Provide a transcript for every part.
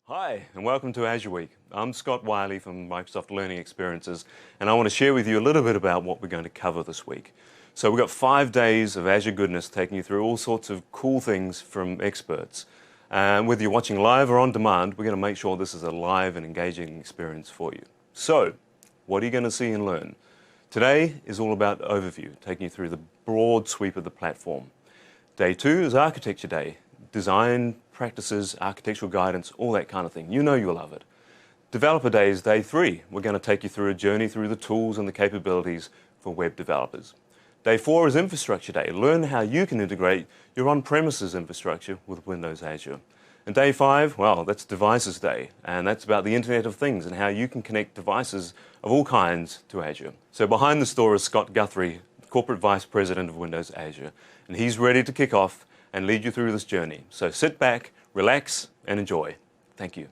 Hi, and welcome to Azure Week. I'm Scott Wiley from Microsoft Learning Experiences, and I want to share with you a little bit about what we're going to cover this week. So we've got 5 days of Azure goodness taking you through all sorts of cool things from experts. And whether you're watching live or on demand, we're going to make sure this is a live and engaging experience for you. So, what are you going to see and learn? Today is all about overview, taking you through the broad sweep of the platform. Day 2 is Architecture Day. Design practices, architectural guidance, all that kind of thing. You know you'll love it. Developer Day is Day 3. We're going to take you through a journey through the tools and the capabilities for web developers. Day 4 is Infrastructure Day. Learn how you can integrate your on-premises infrastructure with Windows Azure. And Day 5, well, that's Devices Day, and that's about the Internet of Things and how you can connect devices of all kinds to Azure. So behind the store is Scott Guthrie, Corporate Vice President of Windows Azure, and he's ready to kick off and lead you through this journey. So sit back, relax, and enjoy. Thank you.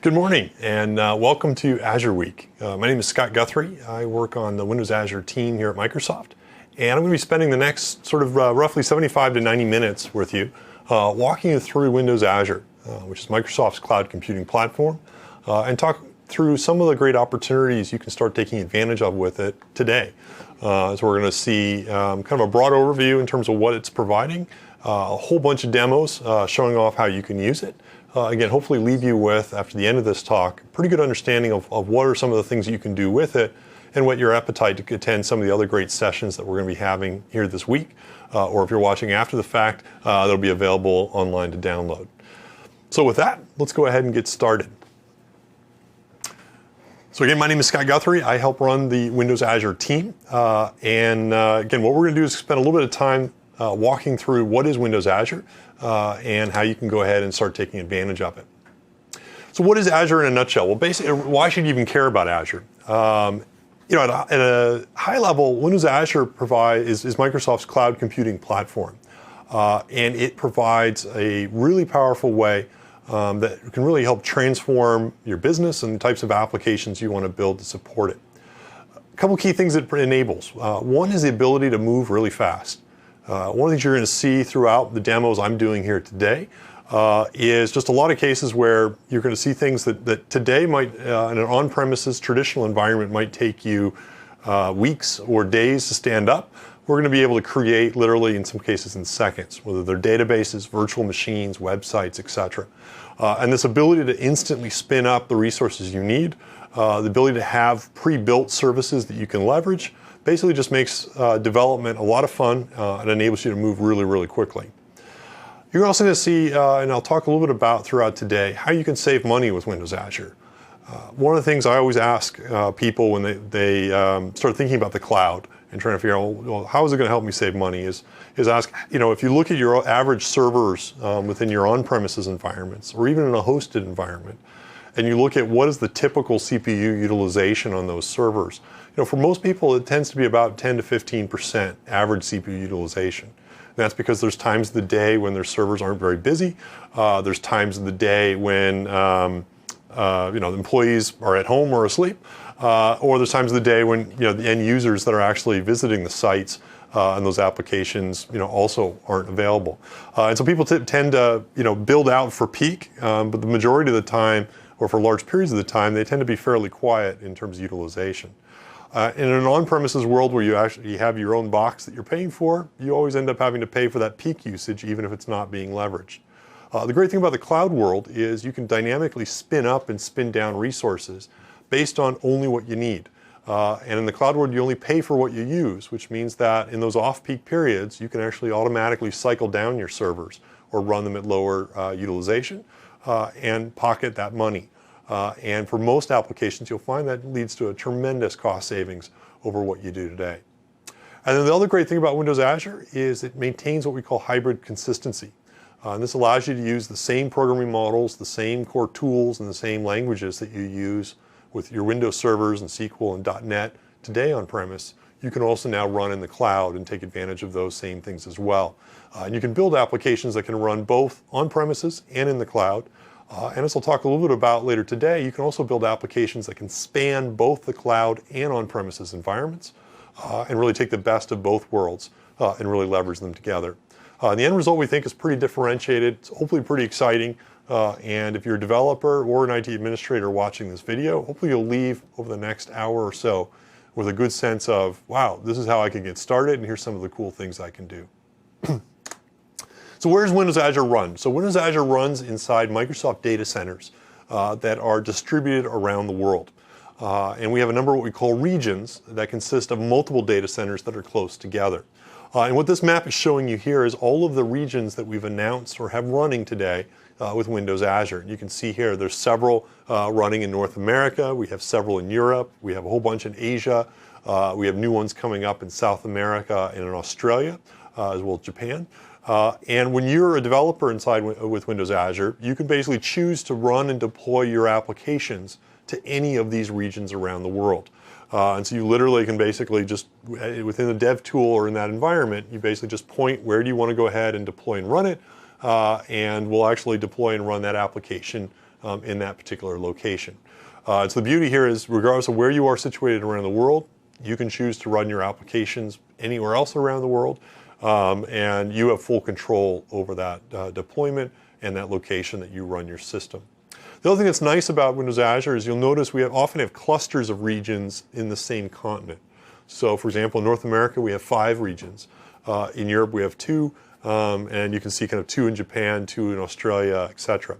Good morning and welcome to Azure Week. My name is Scott Guthrie. I work on the Windows Azure team here at Microsoft, and I'm going to be spending the next sort of roughly 75 to 90 minutes with you walking you through Windows Azure, which is Microsoft's cloud computing platform, and talk through some of the great opportunities you can start taking advantage of with it today. So we're going to see kind of a broad overview in terms of what it's providing, a whole bunch of demos showing off how you can use it. Again, hopefully leave you with, after the end of this talk, a pretty good understanding of what are some of the things that you can do with it and what your appetite to attend some of the other great sessions that we're going to be having here this week. Or if you're watching after the fact, they'll be available online to download. So with that, let's go ahead and get started. So again, my name is Scott Guthrie. I help run the Windows Azure team. Again, what we're going to do is spend a little bit of time walking through what is Windows Azure and how you can go ahead and start taking advantage of it. So what is Azure in a nutshell? Well, basically, why should you even care about Azure? At a high level, Windows Azure is Microsoft's cloud computing platform. And it provides a really powerful way that can really help transform your business and the types of applications you want to build to support it. A couple key things it enables. One is the ability to move really fast. One of the things you're going to see throughout the demos I'm doing here today is just a lot of cases where you're going to see things that today might, in an on-premises traditional environment, might take you weeks or days to stand up. We're going to be able to create literally, in some cases, in seconds, whether they're databases, virtual machines, websites, etc. And this ability to instantly spin up the resources you need, the ability to have pre-built services that you can leverage, basically just makes development a lot of fun and enables you to move really, really quickly. You're also going to see, and I'll talk a little bit about throughout today, how you can save money with Windows Azure. One of the things I always ask people when they start thinking about the cloud and trying to figure out, well, how is it going to help me save money, is ask, if you look at your average servers within your on-premises environments, or even in a hosted environment, and you look at what is the typical CPU utilization on those servers, for most people it tends to be about 10 to 15% average CPU utilization. And that's because there's times of the day when their servers aren't very busy. There's times of the day when the employees are at home or asleep, or there's times of the day when the end users that are actually visiting the sites and those applications also aren't available. And so people tend to build out for peak, but the majority of the time, or for large periods of the time, they tend to be fairly quiet in terms of utilization. In an on-premises world where you actually have your own box that you're paying for, you always end up having to pay for that peak usage even if it's not being leveraged. The great thing about the cloud world is you can dynamically spin up and spin down resources based on only what you need. And in the cloud world, you only pay for what you use, which means that in those off-peak periods, you can actually automatically cycle down your servers or run them at lower utilization and pocket that money. And for most applications, you'll find that leads to a tremendous cost savings over what you do today. And then the other great thing about Windows Azure is it maintains what we call hybrid consistency. And this allows you to use the same programming models, the same core tools, and the same languages that you use with your Windows servers and SQL and .NET today on premise. You can also now run in the cloud and take advantage of those same things as well. And you can build applications that can run both on premises and in the cloud. And as I'll talk a little bit about later today, you can also build applications that can span both the cloud and on-premises environments. and really take the best of both worlds and really leverage them together. The end result we think is pretty differentiated. It's hopefully pretty exciting. And if you're a developer or an IT administrator watching this video, hopefully you'll leave over the next hour or so with a good sense of, wow, this is how I can get started, and here's some of the cool things I can do. So where does Windows Azure run? So Windows Azure runs inside Microsoft data centers that are distributed around the world. And we have a number of what we call regions that consist of multiple data centers that are close together. And what this map is showing you here is all of the regions that we've announced or have running today with Windows Azure. And you can see here there's several running in North America, we have several in Europe, we have a whole bunch in Asia, we have new ones coming up in South America and in Australia, as well as Japan. And when you're a developer inside with Windows Azure, you can basically choose to run and deploy your applications to any of these regions around the world. And so you literally can basically just, within the dev tool or in that environment, you basically just point where do you want to go ahead and deploy and run it, and we'll actually deploy and run that application in that particular location. So the beauty here is, regardless of where you are situated around the world, you can choose to run your applications anywhere else around the world, and you have full control over that deployment and that location that you run your system. The other thing that's nice about Windows Azure is you'll notice we often have clusters of regions in the same continent. So for example, in North America we have 5 regions. In Europe we have 2, and you can see kind of 2 in Japan, 2 in Australia, etc.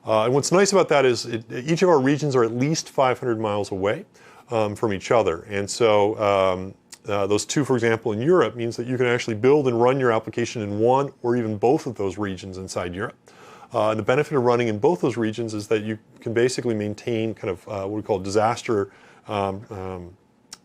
And what's nice about that is each of our regions are at least 500 miles away from each other. And so those 2, for example, in Europe means that you can actually build and run your application in one or even both of those regions inside Europe. The benefit of running in both those regions is that you can basically maintain kind of what we call disaster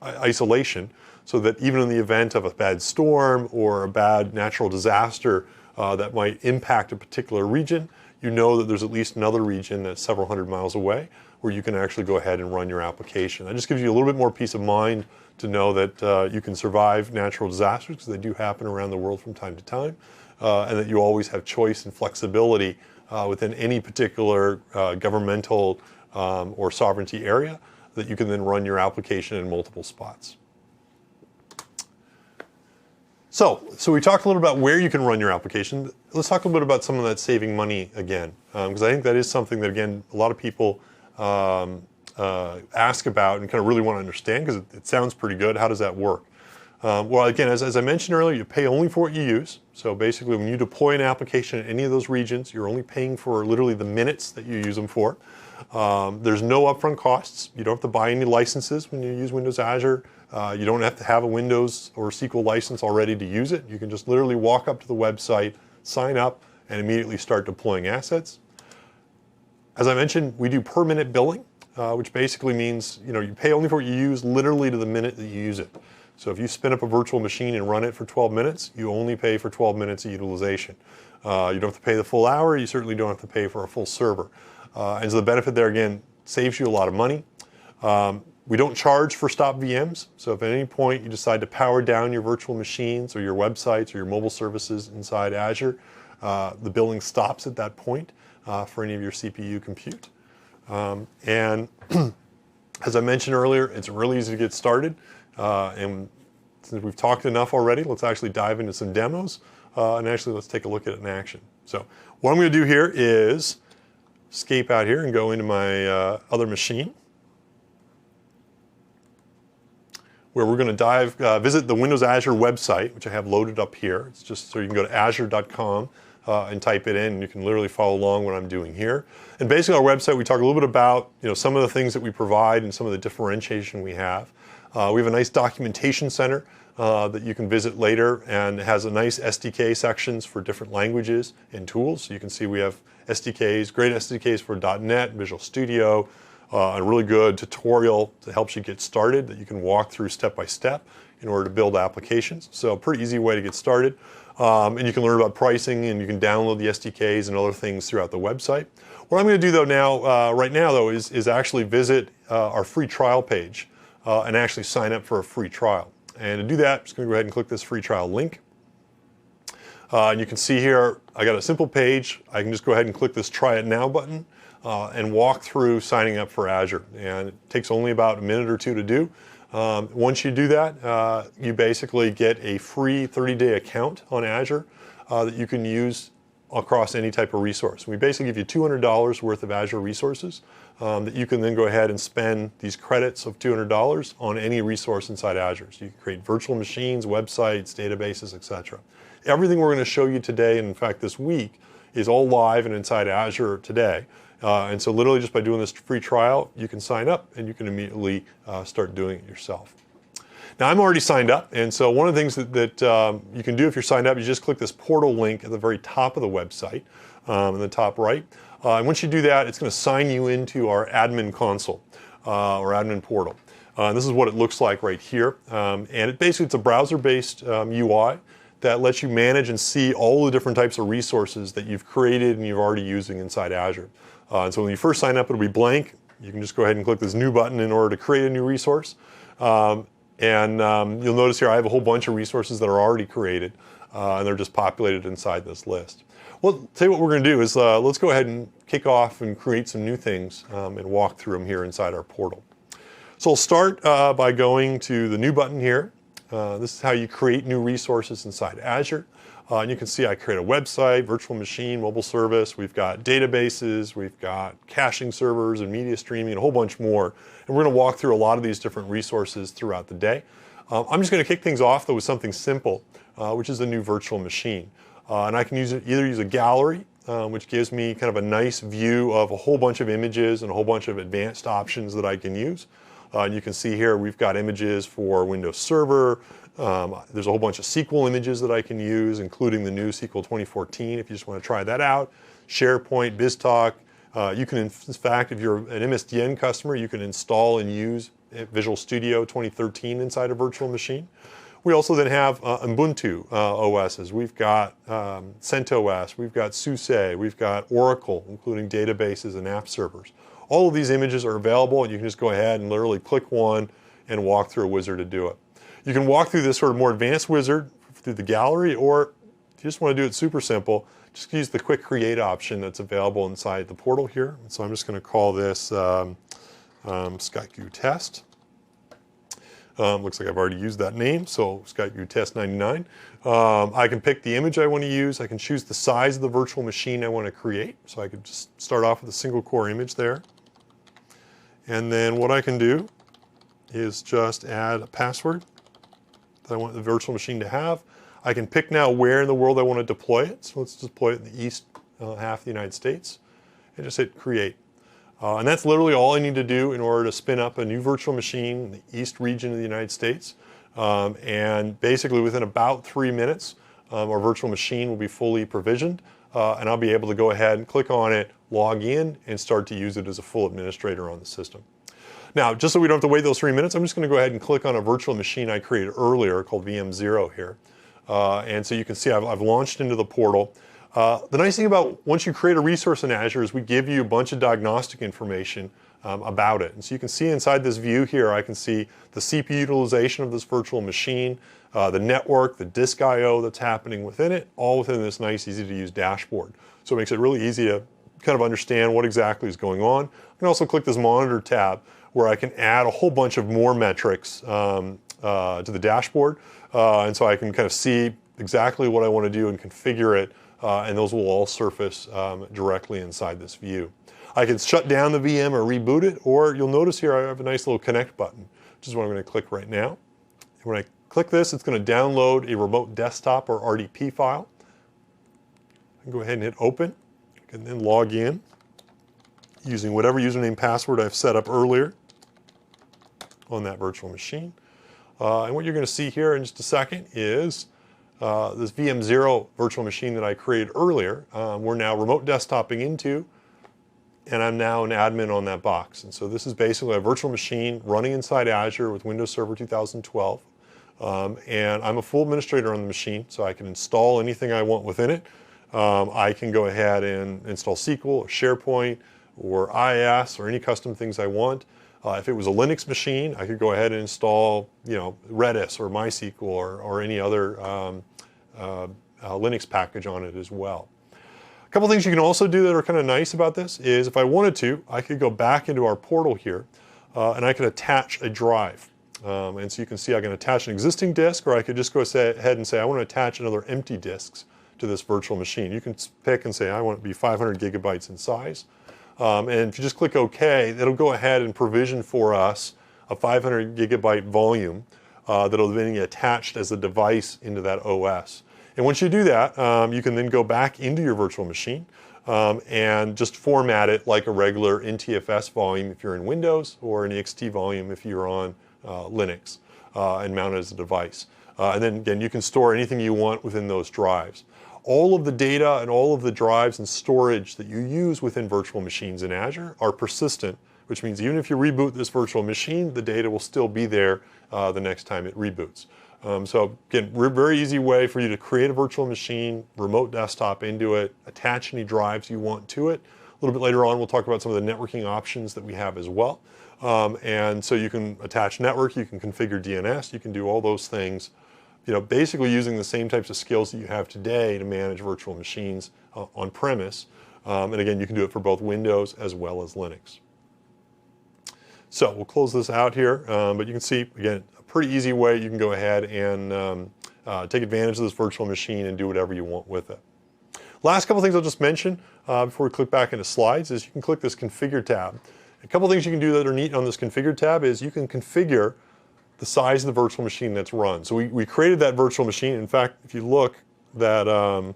isolation, so that even in the event of a bad storm or a bad natural disaster that might impact a particular region, you know that there's at least another region that's several hundred miles away where you can actually go ahead and run your application. That just gives you a little bit more peace of mind to know that you can survive natural disasters, because they do happen around the world from time to time, and that you always have choice and flexibility within any particular governmental or sovereignty area, that you can then run your application in multiple spots. So we talked a little about where you can run your application. Let's talk a little bit about some of that saving money again, because I think that is something that, again, a lot of people ask about and kind of really want to understand, because it sounds pretty good. How does that work? Well, again, as I mentioned earlier, you pay only for what you use. So basically, when you deploy an application in any of those regions, you're only paying for literally the minutes that you use them for. There's no upfront costs. You don't have to buy any licenses when you use Windows Azure. You don't have to have a Windows or SQL license already to use it. You can just literally walk up to the website, sign up, and immediately start deploying assets. As I mentioned, we do per minute billing, which basically means you pay only for what you use, literally to the minute that you use it. So if you spin up a virtual machine and run it for 12 minutes, you only pay for 12 minutes of utilization. You don't have to pay the full hour. You certainly don't have to pay for a full server. And so the benefit there, again, saves you a lot of money. We don't charge for stop VMs. So if at any point you decide to power down your virtual machines or your websites or your mobile services inside Azure, the billing stops at that point for any of your CPU compute. And as I mentioned earlier, it's really easy to get started. And since we've talked enough already, let's actually dive into some demos, and actually let's take a look at it in action. So what I'm going to do here is escape out here and go into my other machine, where we're going to visit the Windows Azure website, which I have loaded up here. It's just so you can go to azure.com and type it in, and you can literally follow along what I'm doing here. And basically, our website, we talk a little bit about some of the things that we provide and some of the differentiation we have. We have a nice documentation center that you can visit later, and it has a nice SDK sections for different languages and tools. So you can see we have SDKs, great SDKs for .NET, Visual Studio, a really good tutorial that helps you get started that you can walk through step by step in order to build applications. So a pretty easy way to get started. And you can learn about pricing, and you can download the SDKs and other things throughout the website. What I'm going to do right now is actually visit our free trial page and actually sign up for a free trial. And to do that, I'm just going to go ahead and click this free trial link. And you can see here, I got a simple page. I can just go ahead and click this Try It Now button and walk through signing up for Azure. And it takes only about a minute or two to do. Once you do that, you basically get a free 30-day account on Azure that you can use across any type of resource. We basically give you $200 worth of Azure resources that you can then go ahead and spend these credits of $200 on any resource inside Azure. So you can create virtual machines, websites, databases, etc. Everything we're going to show you today, and in fact this week, is all live and inside Azure today. And so literally just by doing this free trial, you can sign up and you can immediately start doing it yourself. Now I'm already signed up, and so one of the things that you can do if you're signed up, you just click this portal link at the very top of the website, in the top right. And once you do that, it's going to sign you into our admin console, or admin portal. This is what it looks like right here. And it's a browser-based UI that lets you manage and see all the different types of resources that you've created and you're already using inside Azure. And so when you first sign up, it'll be blank. You can just go ahead and click this new button in order to create a new resource. You'll notice here I have a whole bunch of resources that are already created, and they're just populated inside this list. Well, I'll tell you what we're going to do is let's go ahead and kick off and create some new things and walk through them here inside our portal. So I'll start by going to the new button here. This is how you create new resources inside Azure. And you can see I create a website, virtual machine, mobile service. We've got databases, we've got caching servers and media streaming and a whole bunch more. And we're going to walk through a lot of these different resources throughout the day. I'm just going to kick things off though with something simple, which is a new virtual machine. And I can either use a gallery, which gives me kind of a nice view of a whole bunch of images and a whole bunch of advanced options that I can use. And you can see here we've got images for Windows Server. There's a whole bunch of SQL images that I can use, including the new SQL 2014 if you just want to try that out. SharePoint, BizTalk. You can, in fact, if you're an MSDN customer, you can install and use Visual Studio 2013 inside a virtual machine. We also then have Ubuntu OSs. We've got CentOS, we've got SUSE, we've got Oracle, including databases and app servers. All of these images are available, and you can just go ahead and literally click one and walk through a wizard to do it. You can walk through this sort of more advanced wizard through the gallery, or if you just want to do it super simple, just use the quick create option that's available inside the portal here. So I'm just going to call this SkyQ Test. Looks like I've already used that name, so SkyQ Test 99. I can pick the image I want to use. I can choose the size of the virtual machine I want to create. So I could just start off with a single core image there. And then what I can do is just add a password that I want the virtual machine to have. I can pick now where in the world I want to deploy it. So let's deploy it in the east half of the United States. And just hit create. And that's literally all I need to do in order to spin up a new virtual machine in the east region of the United States. And basically within about 3 minutes, our virtual machine will be fully provisioned. And I'll be able to go ahead and click on it, log in, and start to use it as a full administrator on the system. Now, just so we don't have to wait those 3 minutes, I'm just going to go ahead and click on a virtual machine I created earlier called VM0 here. And so you can see I've launched into the portal. The nice thing about once you create a resource in Azure is we give you a bunch of diagnostic information about it. And so you can see inside this view here, I can see the CPU utilization of this virtual machine, the network, the disk I/O that's happening within it, all within this nice, easy to use dashboard. So it makes it really easy to kind of understand what exactly is going on. I can also click this monitor tab where I can add a whole bunch of more metrics to the dashboard. And so I can kind of see exactly what I want to do and configure it. And those will all surface directly inside this view. I can shut down the VM or reboot it, or you'll notice here I have a nice little connect button, which is what I'm going to click right now. And when I click this, it's going to download a remote desktop or RDP file. I can go ahead and hit open. I can then log in using whatever username password I've set up earlier on that virtual machine. And what you're going to see here in just a second is this VM0 virtual machine that I created earlier, we're now remote desktoping into, and I'm now an admin on that box. And so this is basically a virtual machine running inside Azure with Windows Server 2012. And I'm a full administrator on the machine, so I can install anything I want within it. I can go ahead and install SQL or SharePoint or IIS or any custom things I want. If it was a Linux machine, I could go ahead and install, Redis or MySQL or any other Linux package on it as well. A couple things you can also do that are kind of nice about this is if I wanted to, I could go back into our portal here and I could attach a drive. And so you can see I can attach an existing disk, or I could just go ahead and say I want to attach another empty disk to this virtual machine. You can pick and say I want it to be 500 gigabytes in size. And if you just click OK, it'll go ahead and provision for us a 500 gigabyte volume that'll then get attached as a device into that OS. And once you do that, you can then go back into your virtual machine and just format it like a regular NTFS volume if you're in Windows, or an ext volume if you're on Linux, and mount it as a device. And then again, you can store anything you want within those drives. All of the data and all of the drives and storage that you use within virtual machines in Azure are persistent, which means even if you reboot this virtual machine, the data will still be there the next time it reboots. So again, very easy way for you to create a virtual machine, remote desktop into it, attach any drives you want to it. A little bit later on, we'll talk about some of the networking options that we have as well. And so you can attach network, you can configure DNS, you can do all those things, basically using the same types of skills that you have today to manage virtual machines on premise. And again, you can do it for both Windows as well as Linux. So we'll close this out here, but you can see, again, a pretty easy way you can go ahead and take advantage of this virtual machine and do whatever you want with it. Last couple things I'll just mention before we click back into slides is you can click this Configure tab. A couple things you can do that are neat on this Configure tab is you can configure the size of the virtual machine that's run. So we created that virtual machine. In fact, if you look, that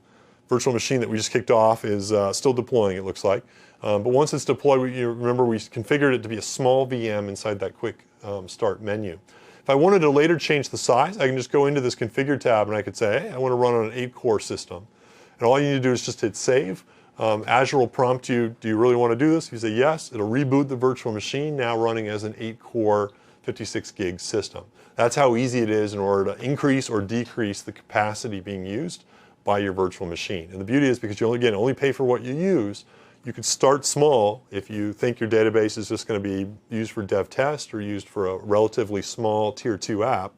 virtual machine that we just kicked off is still deploying, it looks like. But once it's deployed, remember we configured it to be a small VM inside that quick start menu. If I wanted to later change the size, I can just go into this Configure tab and I could say, hey, I want to run on an 8-core system. And all you need to do is just hit save. Azure will prompt you, do you really want to do this? If you say yes, it'll reboot the virtual machine, now running as an 8-core 56 gig system. That's how easy it is in order to increase or decrease the capacity being used by your virtual machine. And the beauty is, because you only pay for what you use, you could start small if you think your database is just going to be used for dev test or used for a relatively small tier 2 app.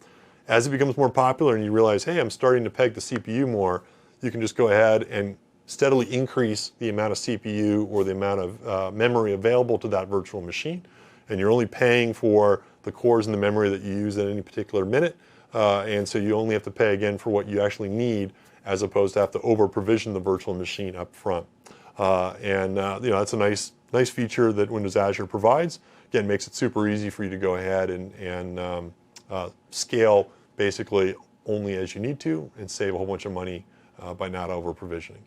As it becomes more popular and you realize, hey, I'm starting to peg the CPU more, you can just go ahead and steadily increase the amount of CPU or the amount of memory available to that virtual machine. And you're only paying for the cores and the memory that you use at any particular minute. And so you only have to pay again for what you actually need, as opposed to have to over provision the virtual machine up front. That's a nice feature that Windows Azure provides. Again, makes it super easy for you to go ahead and scale basically only as you need to and save a whole bunch of money by not over provisioning.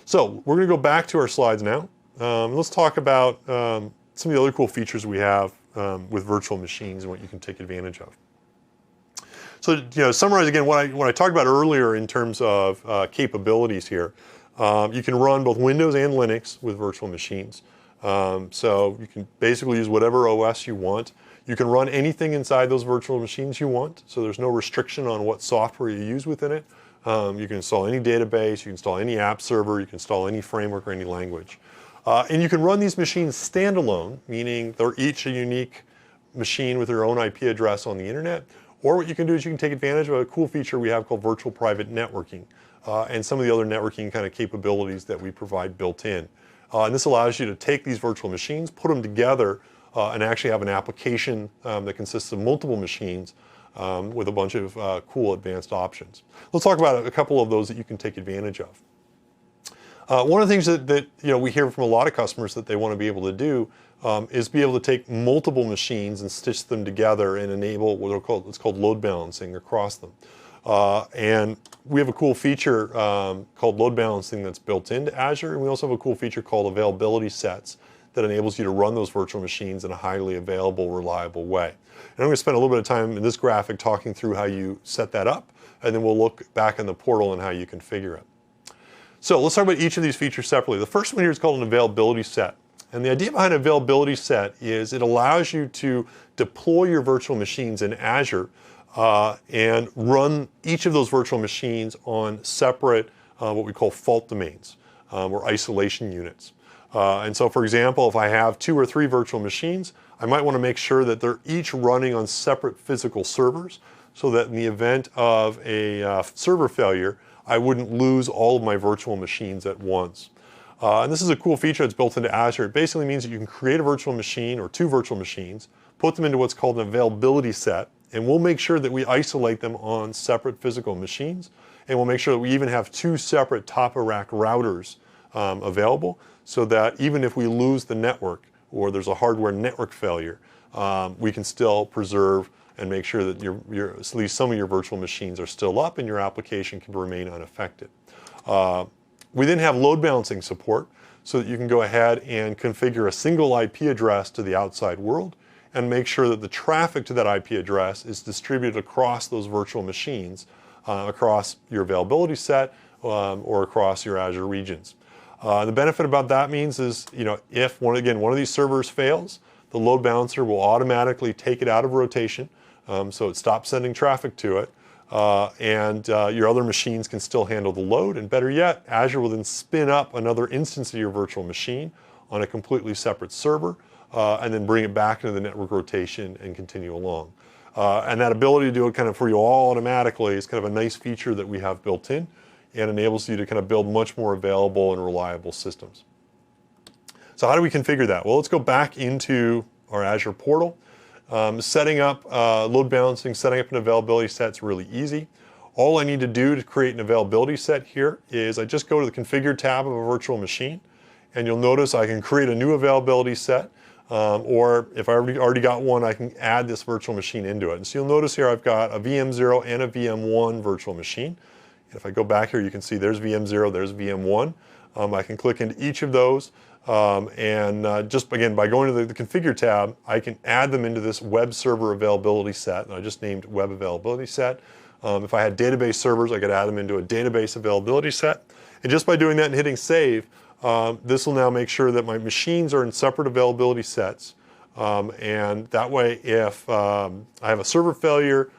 So we're going to go back to our slides now. Let's talk about some of the other cool features we have with virtual machines and what you can take advantage of. So, to summarize again what I talked about earlier in terms of capabilities here, you can run both Windows and Linux with virtual machines. So you can basically use whatever OS you want. You can run anything inside those virtual machines you want, so there's no restriction on what software you use within it. You can install any database, you can install any app server, you can install any framework or any language. And you can run these machines standalone, meaning they're each a unique machine with their own IP address on the internet. Or what you can do is you can take advantage of a cool feature we have called virtual private networking and some of the other networking kind of capabilities that we provide built in. And this allows you to take these virtual machines, put them together, and actually have an application that consists of multiple machines with a bunch of cool advanced options. Let's talk about a couple of those that you can take advantage of. One of the things that we hear from a lot of customers that they want to be able to do is be able to take multiple machines and stitch them together and enable what it's called load balancing across them. And we have a cool feature called load balancing that's built into Azure, and we also have a cool feature called availability sets that enables you to run those virtual machines in a highly available, reliable way. And I'm going to spend a little bit of time in this graphic talking through how you set that up, and then we'll look back in the portal and how you configure it. So let's talk about each of these features separately. The first one here is called an availability set. And the idea behind an availability set is it allows you to deploy your virtual machines in Azure and run each of those virtual machines on separate what we call fault domains or isolation units. And so, for example, if I have 2 or 3 virtual machines, I might want to make sure that they're each running on separate physical servers so that in the event of a server failure, I wouldn't lose all of my virtual machines at once. And this is a cool feature that's built into Azure. It basically means that you can create a virtual machine or 2 virtual machines, put them into what's called an availability set, and we'll make sure that we isolate them on separate physical machines, and we'll make sure that we even have 2 separate top-of-rack routers available, so that even if we lose the network or there's a hardware network failure, we can still preserve and make sure that at least some of your virtual machines are still up and your application can remain unaffected. We then have load balancing support, so that you can go ahead and configure a single IP address to the outside world and make sure that the traffic to that IP address is distributed across those virtual machines, across your availability set or across your Azure regions. The benefit about that means is, if one of these servers fails, the load balancer will automatically take it out of rotation, so it stops sending traffic to it, and your other machines can still handle the load. And better yet, Azure will then spin up another instance of your virtual machine on a completely separate server, and then bring it back into the network rotation and continue along. And that ability to do it kind of for you all automatically is kind of a nice feature that we have built in, and enables you to kind of build much more available and reliable systems. So how do we configure that? Well, let's go back into our Azure portal. Setting up load balancing, setting up an availability set is really easy. All I need to do to create an availability set here is I just go to the Configure tab of a virtual machine, and you'll notice I can create a new availability set, or if I already got one, I can add this virtual machine into it. And so you'll notice here I've got a VM0 and a VM1 virtual machine. If I go back here, you can see there's VM0, there's VM1. I can click into each of those, and just again, by going to the Configure tab, I can add them into this web server availability set, and I just named web availability set. If I had database servers, I could add them into a database availability set. And just by doing that and hitting save, this will now make sure that my machines are in separate availability sets. And that way, if I have a server failure,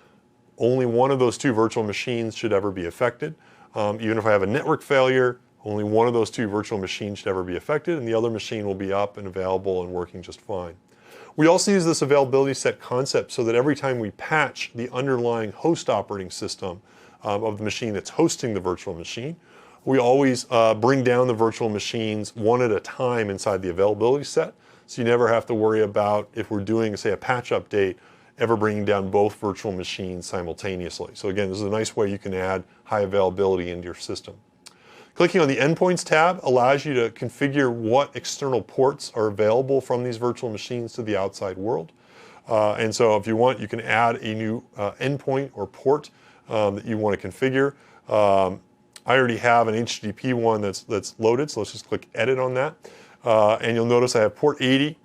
only one of those 2 virtual machines should ever be affected. Even if I have a network failure, only one of those 2 virtual machines should ever be affected, and the other machine will be up and available and working just fine. We also use this availability set concept so that every time we patch the underlying host operating system of the machine that's hosting the virtual machine, we always bring down the virtual machines one at a time inside the availability set. So you never have to worry about, if we're doing, say, a patch update, ever bringing down both virtual machines simultaneously. So again, this is a nice way you can add high availability into your system. Clicking on the Endpoints tab allows you to configure what external ports are available from these virtual machines to the outside world. And so if you want, you can add a new endpoint or port that you want to configure. I already have an HTTP one that's loaded, so let's just click Edit on that. And you'll notice I have port 80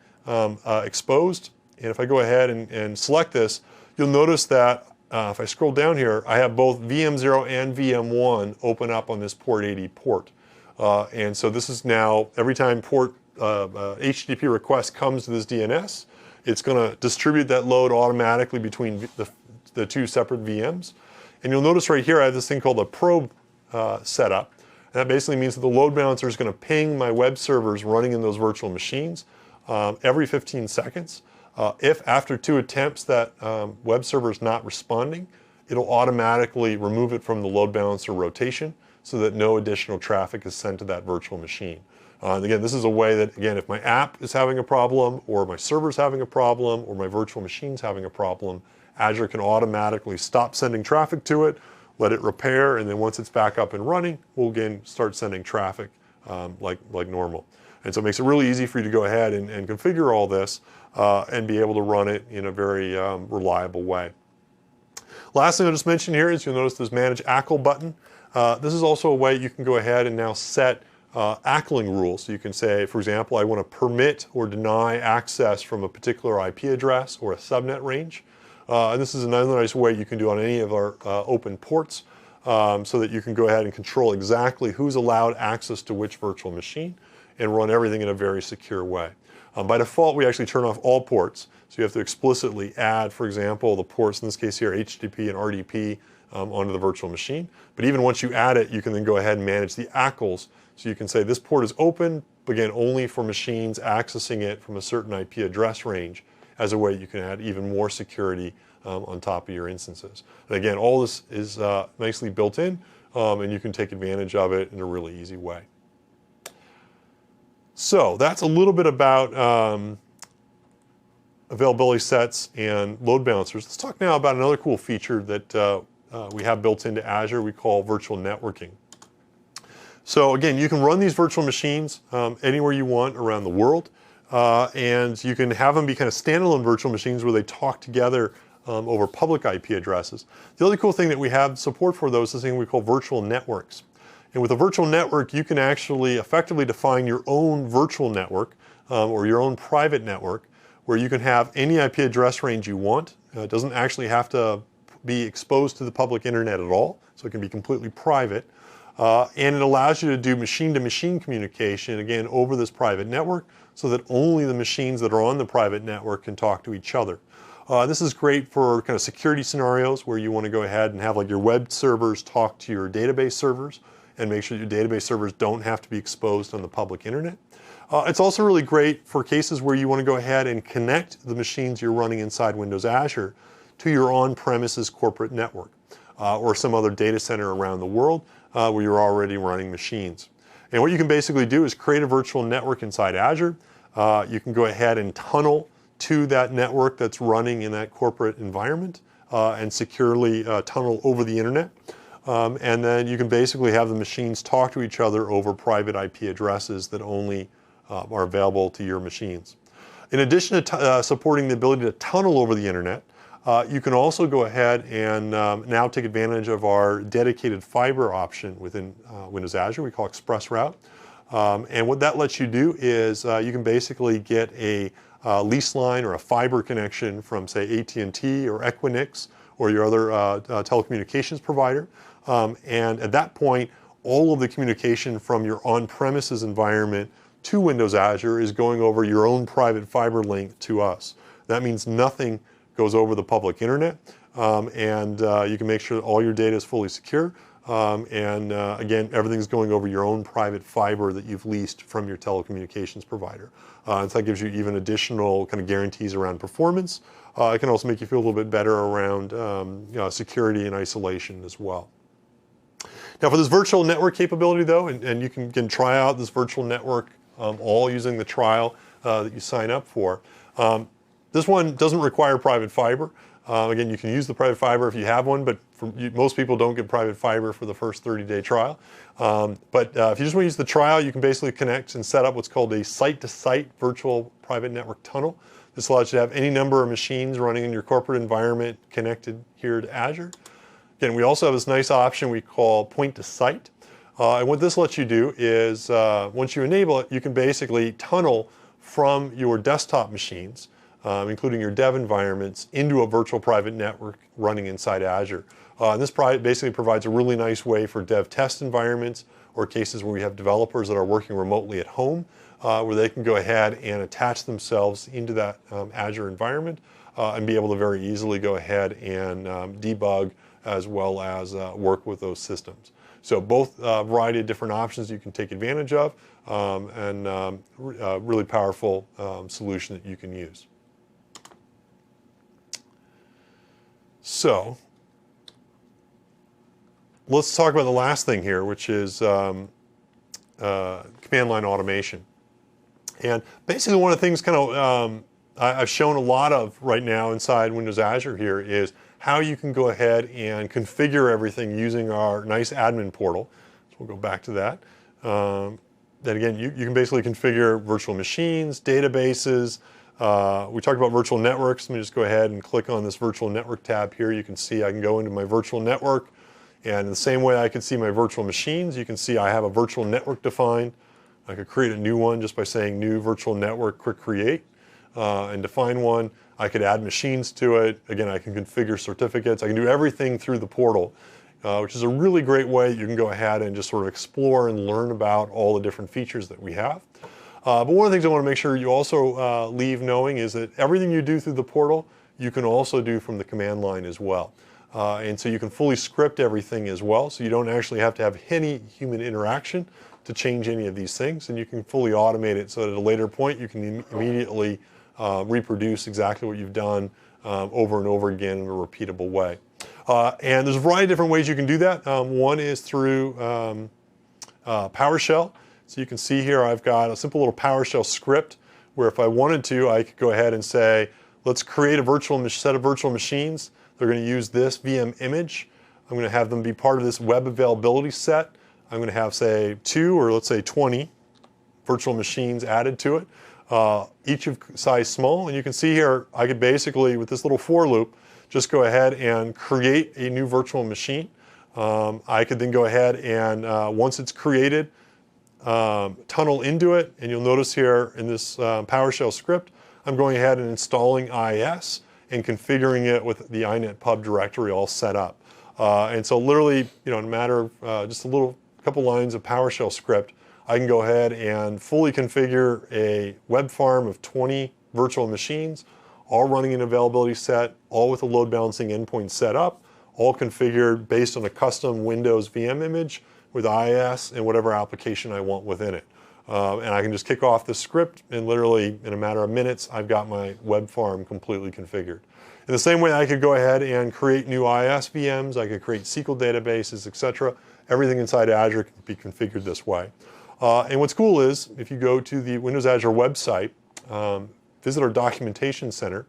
exposed. And if I go ahead and select this, you'll notice that if I scroll down here, I have both VM0 and VM1 open up on this port 80 port. And so this is now, every time port HTTP request comes to this DNS, it's going to distribute that load automatically between the 2 separate VMs. And you'll notice right here I have this thing called a probe setup. And that basically means that the load balancer is going to ping my web servers running in those virtual machines every 15 seconds. If after 2 attempts that web server is not responding, it'll automatically remove it from the load balancer rotation so that no additional traffic is sent to that virtual machine. And again, this is a way that, again, if my app is having a problem, or my server's having a problem, or my virtual machine's having a problem, Azure can automatically stop sending traffic to it, let it repair, and then once it's back up and running, we'll again start sending traffic like normal. And so it makes it really easy for you to go ahead and configure all this and be able to run it in a very reliable way. Last thing I'll just mention here is you'll notice this Manage ACL button. This is also a way you can go ahead and now set ACLing rules. So you can say, for example, I want to permit or deny access from a particular IP address or a subnet range. And this is another nice way you can do on any of our open ports, so that you can go ahead and control exactly who's allowed access to which virtual machine and run everything in a very secure way. By default, we actually turn off all ports. So you have to explicitly add, for example, the ports, in this case here, HTTP and RDP onto the virtual machine. But even once you add it, you can then go ahead and manage the ACLs. So you can say this port is open, again, only for machines accessing it from a certain IP address range, as a way you can add even more security on top of your instances. And again, all this is nicely built in, and you can take advantage of it in a really easy way. So that's a little bit about availability sets and load balancers, let's talk now about another cool feature that we have built into Azure we call virtual networking. So again, you can run these virtual machines anywhere you want around the world, and you can have them be kind of standalone virtual machines where they talk together over public IP addresses. The other cool thing that we have support for those is something we call virtual networks. And with a virtual network, you can actually effectively define your own virtual network or your own private network where you can have any IP address range you want. It doesn't actually have to be exposed to the public internet at all, so it can be completely private. And it allows you to do machine-to-machine communication, again, over this private network so that only the machines that are on the private network can talk to each other. This is great for kind of security scenarios where you want to go ahead and have like your web servers talk to your database servers and make sure your database servers don't have to be exposed on the public internet. It's also really great for cases where you want to go ahead and connect the machines you're running inside Windows Azure to your on-premises corporate network or some other data center around the world where you're already running machines. And what you can basically do is create a virtual network inside Azure. You can go ahead and tunnel to that network that's running in that corporate environment and securely tunnel over the internet. And then you can basically have the machines talk to each other over private IP addresses that only are available to your machines. In addition to supporting the ability to tunnel over the internet, you can also go ahead and now take advantage of our dedicated fiber option within Windows Azure. We call ExpressRoute. And what that lets you do is you can basically get a lease line or a fiber connection from, say, AT&T or Equinix or your other telecommunications provider. And at that point, all of the communication from your on-premises environment to Windows Azure is going over your own private fiber link to us. That means nothing goes over the public internet, and you can make sure that all your data is fully secure. Again, everything's going over your own private fiber that you've leased from your telecommunications provider. So that gives you even additional kind of guarantees around performance. It can also make you feel a little bit better around security and isolation as well. Now for this virtual network capability though, and you can try out this virtual network all using the trial that you sign up for. This one doesn't require private fiber. Again, you can use the private fiber if you have one, but most people don't get private fiber for the first 30-day trial. But if you just want to use the trial, you can basically connect and set up what's called a site-to-site virtual private network tunnel. This allows you to have any number of machines running in your corporate environment connected here to Azure. Again, we also have this nice option we call point-to-site. And what this lets you do is, once you enable it, you can basically tunnel from your desktop machines, including your dev environments, into a virtual private network running inside Azure. This basically provides a really nice way for dev test environments or cases where we have developers that are working remotely at home, where they can go ahead and attach themselves into that Azure environment and be able to very easily go ahead and debug as well as work with those systems. So both variety of different options you can take advantage of and really powerful solution that you can use. So let's talk about the last thing here, which is command line automation. And basically one of the things kind of I've shown a lot of right now inside Windows Azure here is how you can go ahead and configure everything using our nice admin portal. So we'll go back to that. Then again, you can basically configure virtual machines, databases. We talked about virtual networks. Let me just go ahead and click on this virtual network tab here. You can see I can go into my virtual network, and in the same way I can see my virtual machines, you can see I have a virtual network defined. I could create a new one just by saying new virtual network, quick create, and define one. I could add machines to it. Again, I can configure certificates. I can do everything through the portal, which is a really great way you can go ahead and just sort of explore and learn about all the different features that we have. But one of the things I want to make sure you also leave knowing is that everything you do through the portal, you can also do from the command line as well. And so you can fully script everything as well, so you don't actually have to have any human interaction to change any of these things, and you can fully automate it so that at a later point you can immediately reproduce exactly what you've done over and over again in a repeatable way. And there's a variety of different ways you can do that. One is through PowerShell. So you can see here I've got a simple little PowerShell script where if I wanted to, I could go ahead and say, let's create a set of virtual machines. They're going to use this VM image. I'm going to have them be part of this web availability set. I'm going to have, say, 2 or let's say 20 virtual machines added to it, each of size small. And you can see here, I could basically, with this little for loop, just go ahead and create a new virtual machine. I could then go ahead and once it's created, tunnel into it. And you'll notice here in this PowerShell script, I'm going ahead and installing IIS and configuring it with the inet pub directory all set up. And so literally, in a matter of just a couple lines of PowerShell script, I can go ahead and fully configure a web farm of 20 virtual machines, all running an availability set, all with a load balancing endpoint set up, all configured based on a custom Windows VM image with IIS and whatever application I want within it. And I can just kick off the script, and literally in a matter of minutes, I've got my web farm completely configured. In the same way, I could go ahead and create new IIS VMs, I could create SQL databases, etc. Everything inside Azure can be configured this way. And what's cool is, if you go to the Windows Azure website, visit our documentation center,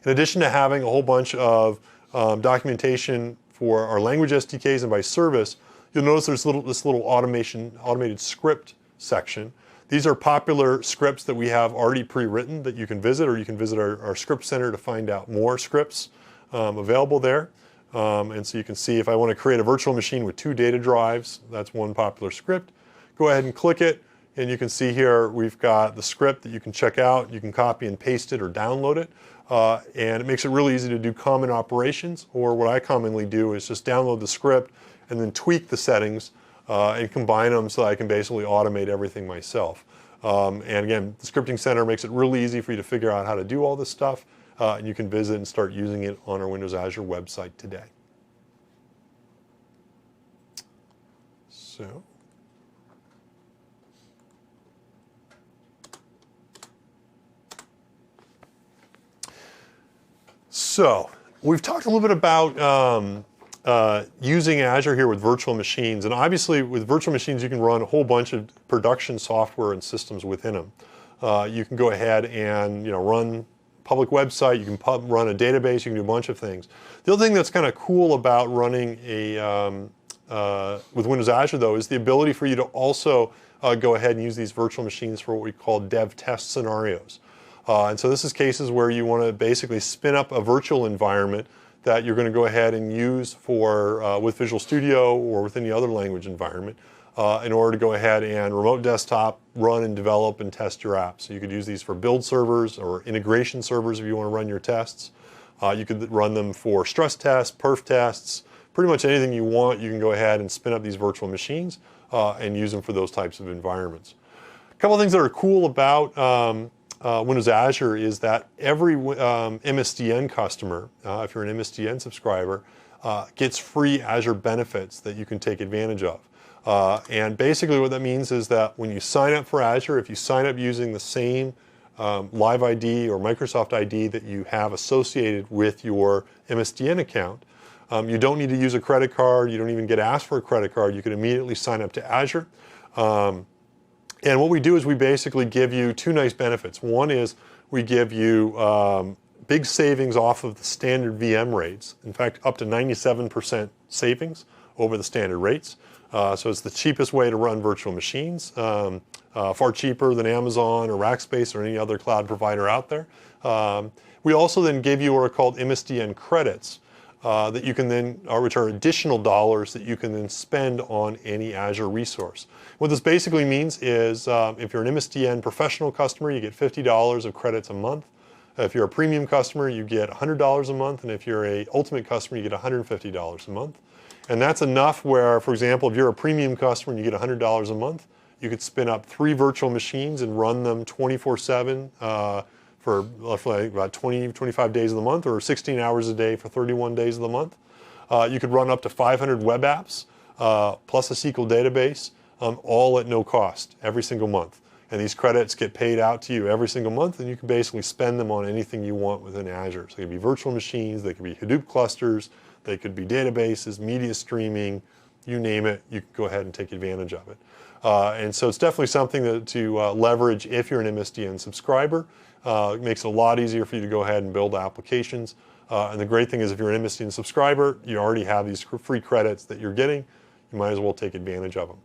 in addition to having a whole bunch of documentation for our language SDKs and by service, you'll notice there's this little automated script section. These are popular scripts that we have already pre-written that you can visit, or you can visit our script center to find out more scripts available there. And so you can see if I want to create a virtual machine with 2 data drives, that's one popular script. Go ahead and click it, and you can see here we've got the script that you can check out. You can copy and paste it or download it. And it makes it really easy to do common operations, or what I commonly do is just download the script and then tweak the settings and combine them so that I can basically automate everything myself. And again, the scripting center makes it really easy for you to figure out how to do all this stuff, and you can visit and start using it on our Windows Azure website today. So we've talked a little bit about using Azure here with virtual machines, and obviously with virtual machines you can run a whole bunch of production software and systems within them. You can go ahead and run a public website, you can run a database, you can do a bunch of things. The other thing that's kind of cool about running with Windows Azure though is the ability for you to also go ahead and use these virtual machines for what we call dev test scenarios. And so this is cases where you want to basically spin up a virtual environment that you're going to go ahead and use for with Visual Studio or with any other language environment in order to go ahead and remote desktop, run and develop and test your apps. So you could use these for build servers or integration servers if you want to run your tests. You could run them for stress tests, perf tests, pretty much anything you want. You can go ahead and spin up these virtual machines and use them for those types of environments. A couple of things that are cool about Windows Azure is that every MSDN customer, if you're an MSDN subscriber, gets free Azure benefits that you can take advantage of. And basically what that means is that when you sign up for Azure, if you sign up using the same Live ID or Microsoft ID that you have associated with your MSDN account, you don't need to use a credit card, you don't even get asked for a credit card, you can immediately sign up to Azure. And what we do is we basically give you 2 nice benefits. One is we give you big savings off of the standard VM rates. In fact, up to 97% savings over the standard rates. So it's the cheapest way to run virtual machines, far cheaper than Amazon or Rackspace or any other cloud provider out there. We also then give you what are called MSDN credits that you can then, which are additional dollars that you can then spend on any Azure resource. What this basically means is if you're an MSDN professional customer, you get $50 of credits a month. If you're a premium customer, you get $100 a month, and if you're an ultimate customer, you get $150 a month. And that's enough where, for example, if you're a premium customer and you get $100 a month, you could spin up 3 virtual machines and run them 24/7 for roughly about 25 days of the month, or 16 hours a day for 31 days of the month. You could run up to 500 web apps plus a SQL database, all at no cost every single month. And these credits get paid out to you every single month, and you can basically spend them on anything you want within Azure. So they could be virtual machines, they could be Hadoop clusters, they could be databases, media streaming, you name it, you can go ahead and take advantage of it. And so it's definitely something to leverage if you're an MSDN subscriber. It makes it a lot easier for you to go ahead and build applications. And the great thing is if you're an MSDN subscriber, you already have these free credits that you're getting. You might as well take advantage of them.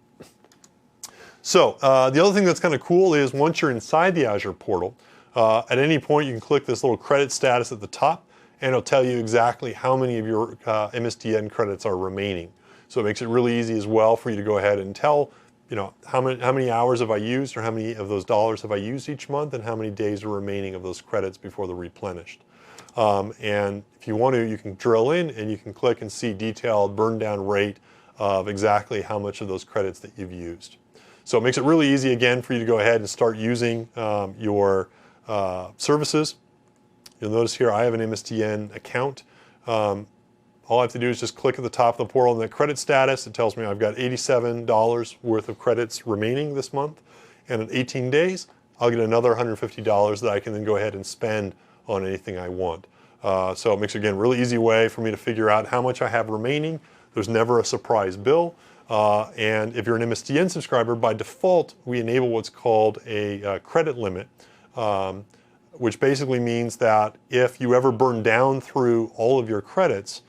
So the other thing that's kind of cool is once you're inside the Azure portal, at any point you can click this little credit status at the top, and it'll tell you exactly how many of your MSDN credits are remaining. So it makes it really easy as well for you to go ahead and tell, how many hours have I used, or how many of those dollars have I used each month, and how many days are remaining of those credits before they're replenished. And if you want to, you can drill in and you can click and see detailed burn down rate of exactly how much of those credits that you've used. So it makes it really easy again for you to go ahead and start using your services. You'll notice here I have an MSDN account. All I have to do is just click at the top of the portal and the credit status. It tells me I've got $87 worth of credits remaining this month. And in 18 days, I'll get another $150 that I can then go ahead and spend on anything I want. So it makes it, again, a really easy way for me to figure out how much I have remaining. There's never a surprise bill. And if you're an MSDN subscriber, by default, we enable what's called a credit limit, which basically means that if you ever burn down through all of your credits,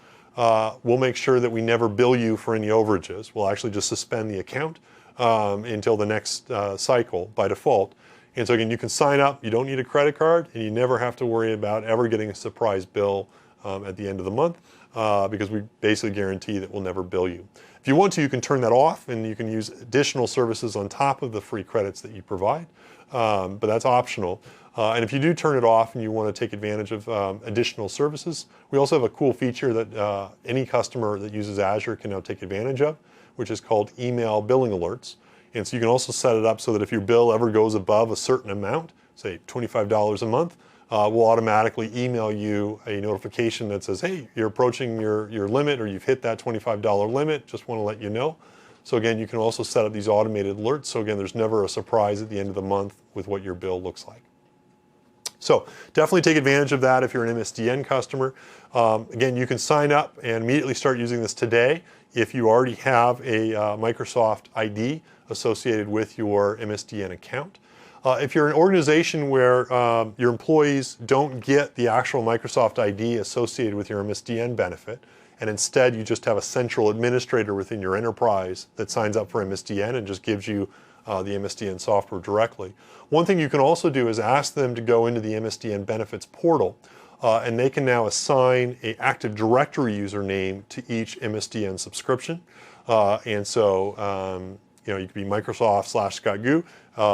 we'll make sure that we never bill you for any overages. We'll actually just suspend the account until the next cycle by default. And so again, you can sign up, you don't need a credit card, and you never have to worry about ever getting a surprise bill at the end of the month because we basically guarantee that we'll never bill you. If you want to, you can turn that off and you can use additional services on top of the free credits that you provide, but that's optional. And if you do turn it off and you want to take advantage of additional services, we also have a cool feature that any customer that uses Azure can now take advantage of, which is called email billing alerts. And so you can also set it up so that if your bill ever goes above a certain amount, say $25 a month, we'll automatically email you a notification that says, hey, you're approaching your limit, or you've hit that $25 limit, just want to let you know. So again, you can also set up these automated alerts. So again, there's never a surprise at the end of the month with what your bill looks like. So definitely take advantage of that if you're an MSDN customer. Again, you can sign up and immediately start using this today if you already have a Microsoft ID associated with your MSDN account. If you're an organization where your employees don't get the actual Microsoft ID associated with your MSDN benefit, and instead you just have a central administrator within your enterprise that signs up for MSDN and just gives you the MSDN software directly. One thing you can also do is ask them to go into the MSDN benefits portal, and they can now assign an Active Directory username to each MSDN subscription. And so you could be Microsoft/ScottGoo,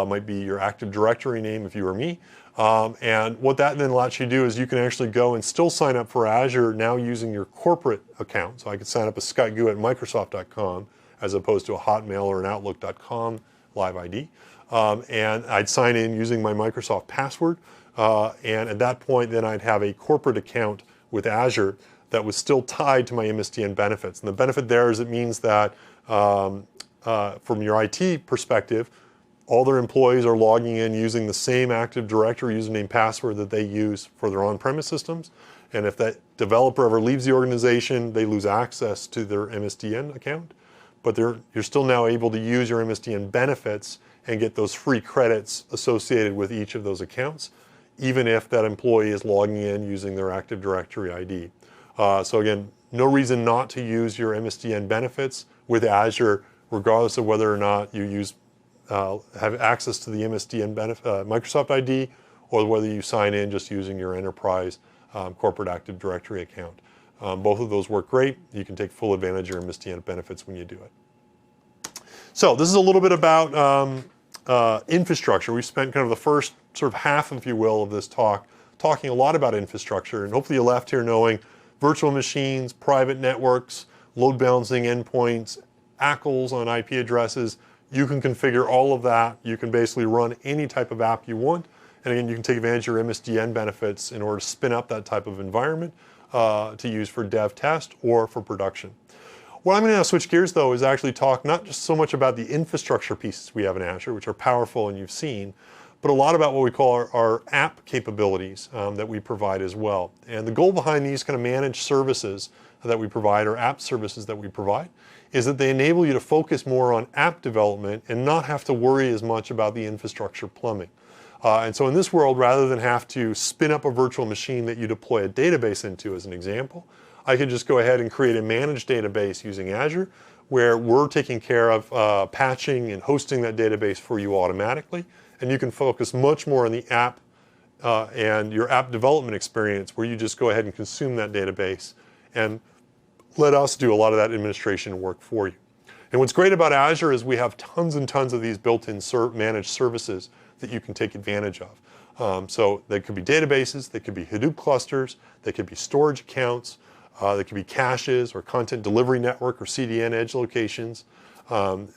might be your Active Directory name if you were me. And what that then lets you do is you can actually go and still sign up for Azure now using your corporate account. So I could sign up as ScottGoo at Microsoft.com as opposed to a Hotmail or an Outlook.com live ID. And I'd sign in using my Microsoft password. And at that point, then I'd have a corporate account with Azure that was still tied to my MSDN benefits. And the benefit there is it means that from your IT perspective, all their employees are logging in using the same Active Directory username password that they use for their on-premise systems. And if that developer ever leaves the organization, they lose access to their MSDN account. But you're still now able to use your MSDN benefits and get those free credits associated with each of those accounts, even if that employee is logging in using their Active Directory ID. So again, no reason not to use your MSDN benefits with Azure, regardless of whether or not you have access to the MSDN Microsoft ID, or whether you sign in just using your enterprise corporate Active Directory account. Both of those work great. You can take full advantage of your MSDN benefits when you do it. So this is a little bit about infrastructure. We've spent kind of the first sort of half, if you will, of this talk talking a lot about infrastructure, and hopefully you left here knowing virtual machines, private networks, load balancing endpoints, ACLs on IP addresses. You can configure all of that. You can basically run any type of app you want. And again, you can take advantage of your MSDN benefits in order to spin up that type of environment to use for dev test or for production. What I'm going to now switch gears though is actually talk not just so much about the infrastructure pieces we have in Azure, which are powerful and you've seen, but a lot about what we call our app capabilities that we provide as well. And the goal behind these kind of managed services that we provide, or app services that we provide, is that they enable you to focus more on app development and not have to worry as much about the infrastructure plumbing. And so in this world, rather than have to spin up a virtual machine that you deploy a database into, as an example, I could just go ahead and create a managed database using Azure, where we're taking care of patching and hosting that database for you automatically. And you can focus much more on the app and your app development experience, where you just go ahead and consume that database and let us do a lot of that administration work for you. And what's great about Azure is we have tons and tons of these built-in managed services that you can take advantage of. So they could be databases, they could be Hadoop clusters, they could be storage accounts, they could be caches or content delivery network or CDN edge locations,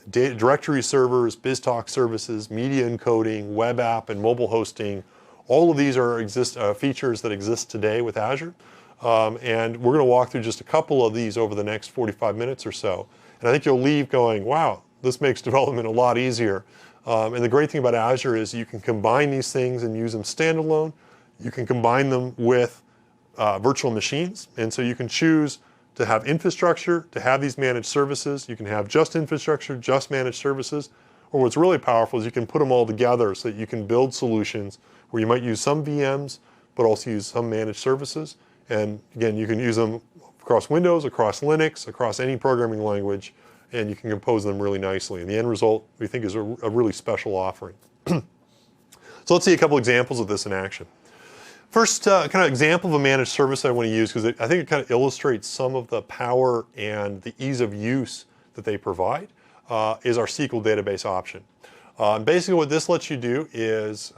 directory servers, BizTalk services, media encoding, web app, and mobile hosting. All of these are features that exist today with Azure. And we're going to walk through just a couple of these over the next 45 minutes or so. And I think you'll leave going, wow, this makes development a lot easier. And the great thing about Azure is you can combine these things and use them standalone. You can combine them with virtual machines. And so you can choose to have infrastructure, to have these managed services. You can have just infrastructure, just managed services. Or what's really powerful is you can put them all together so that you can build solutions where you might use some VMs, but also use some managed services. And again, you can use them across Windows, across Linux, across any programming language, and you can compose them really nicely. And the end result, we think, is a really special offering. So let's see a couple examples of this in action. First, kind of example of a managed service I want to use, because I think it kind of illustrates some of the power and the ease of use that they provide, is our SQL database option. Basically what this lets you do is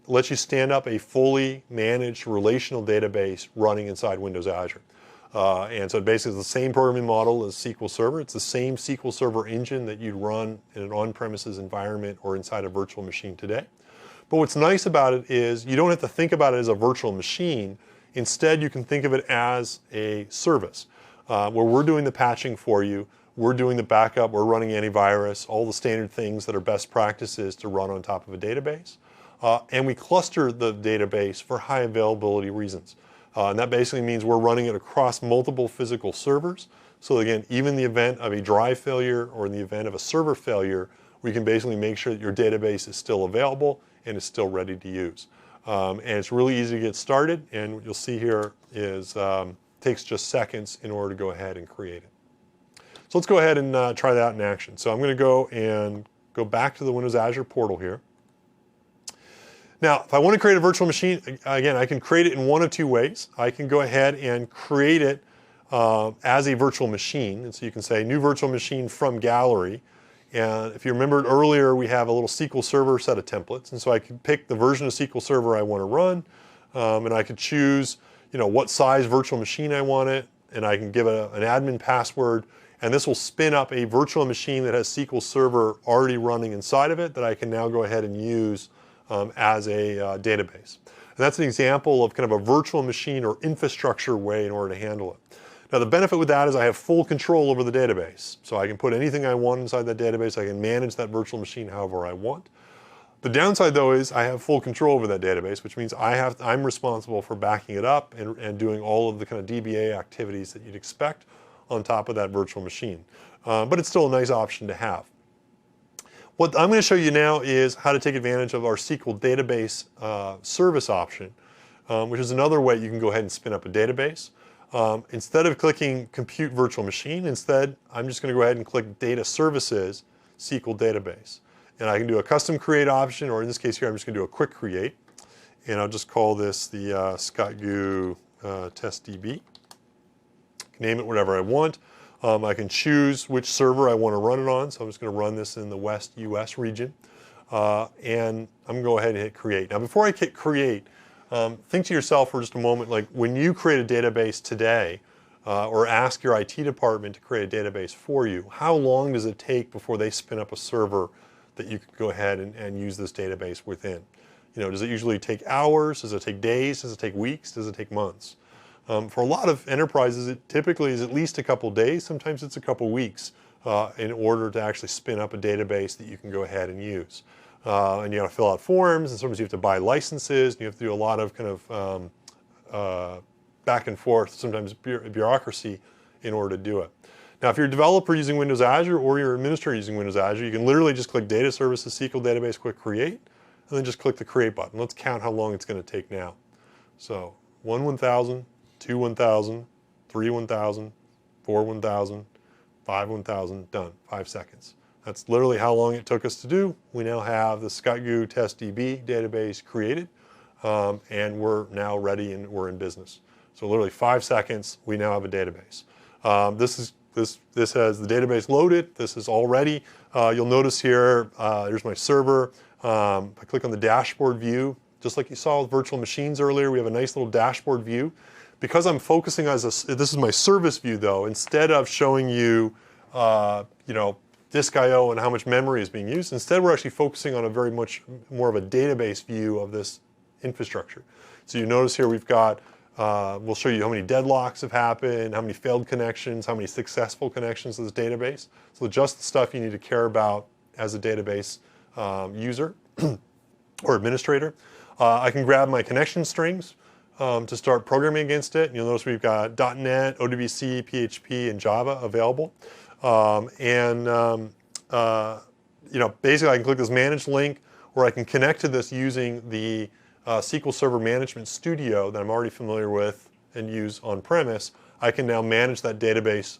lets you stand up a fully managed relational database running inside Windows Azure. And so basically it's the same programming model as SQL Server. It's the same SQL Server engine that you'd run in an on-premises environment or inside a virtual machine today. But what's nice about it is you don't have to think about it as a virtual machine. Instead, you can think of it as a service where we're doing the patching for you, we're doing the backup, we're running antivirus, all the standard things that are best practices to run on top of a database. And we cluster the database for high availability reasons. And that basically means we're running it across multiple physical servers. So again, even in the event of a drive failure or in the event of a server failure, we can basically make sure that your database is still available and is still ready to use. And it's really easy to get started. And what you'll see here is takes just seconds in order to go ahead and create it. So let's go ahead and try that in action. So I'm going to go back to the Windows Azure portal here. Now, if I want to create a virtual machine, again, I can create it in one of two ways. I can go ahead and create it as a virtual machine. And so you can say new virtual machine from gallery. And if you remembered earlier, we have a little SQL Server set of templates. And so I can pick the version of SQL Server I want to run. And I could choose, what size virtual machine I want it. And I can give it an admin password. And this will spin up a virtual machine that has SQL Server already running inside of it that I can now go ahead and use as a database. And that's an example of kind of a virtual machine or infrastructure way in order to handle it. Now the benefit with that is I have full control over the database. So I can put anything I want inside that database. I can manage that virtual machine however I want. The downside though is I have full control over that database, which means I'm responsible for backing it up and doing all of the kind of DBA activities that you'd expect on top of that virtual machine. But it's still a nice option to have. What I'm going to show you now is how to take advantage of our SQL database service option, which is another way you can go ahead and spin up a database. Instead of clicking Compute Virtual Machine, I'm just going to go ahead and click Data Services SQL Database. And I can do a custom create option, or in this case here, I'm just going to do a quick create. And I'll just call this the ScotGoo TestDB. Name it whatever I want. I can choose which server I want to run it on, so I'm just going to run this in the West US region. And I'm going to go ahead and hit create. Now before I hit create, think to yourself for just a moment, like when you create a database today, or ask your IT department to create a database for you, how long does it take before they spin up a server that you can go ahead and use this database within? Does it usually take hours? Does it take days? Does it take weeks? Does it take months? For a lot of enterprises, it typically is at least a couple days. Sometimes it's a couple weeks in order to actually spin up a database that you can go ahead and use. And you got to fill out forms, and sometimes you have to buy licenses, and you have to do a lot of kind of back and forth, sometimes bureaucracy, in order to do it. Now, if you're a developer using Windows Azure or you're an administrator using Windows Azure, you can literally just click Data Services SQL Database, click Create. and then just click the create button. Let's count how long it's going to take now. So 1 1000, 2 1000, 3 1000, 4 1000, 5 1000, done, 5 seconds. That's literally how long it took us to do. We now have the ScotGoo TestDB database created, and we're now ready and we're in business. So literally 5 seconds, we now have a database. This has the database loaded. This is all ready. You'll notice here, here's my server. If I click on the dashboard view, just like you saw with virtual machines earlier, we have a nice little dashboard view. Because I'm focusing as this is my service view though, instead of showing you, disk I/O and how much memory is being used, instead we're actually focusing on a very much more of a database view of this infrastructure. So you notice here we've got, we'll show you how many deadlocks have happened, how many failed connections, how many successful connections to this database. So just the stuff you need to care about as a database user or administrator. I can grab my connection strings to start programming against it. And you'll notice we've got .NET, OWC, PHP, and Java available. Basically I can click this manage link, or I can connect to this using the SQL Server Management Studio that I'm already familiar with and use on-premise. I can now manage that database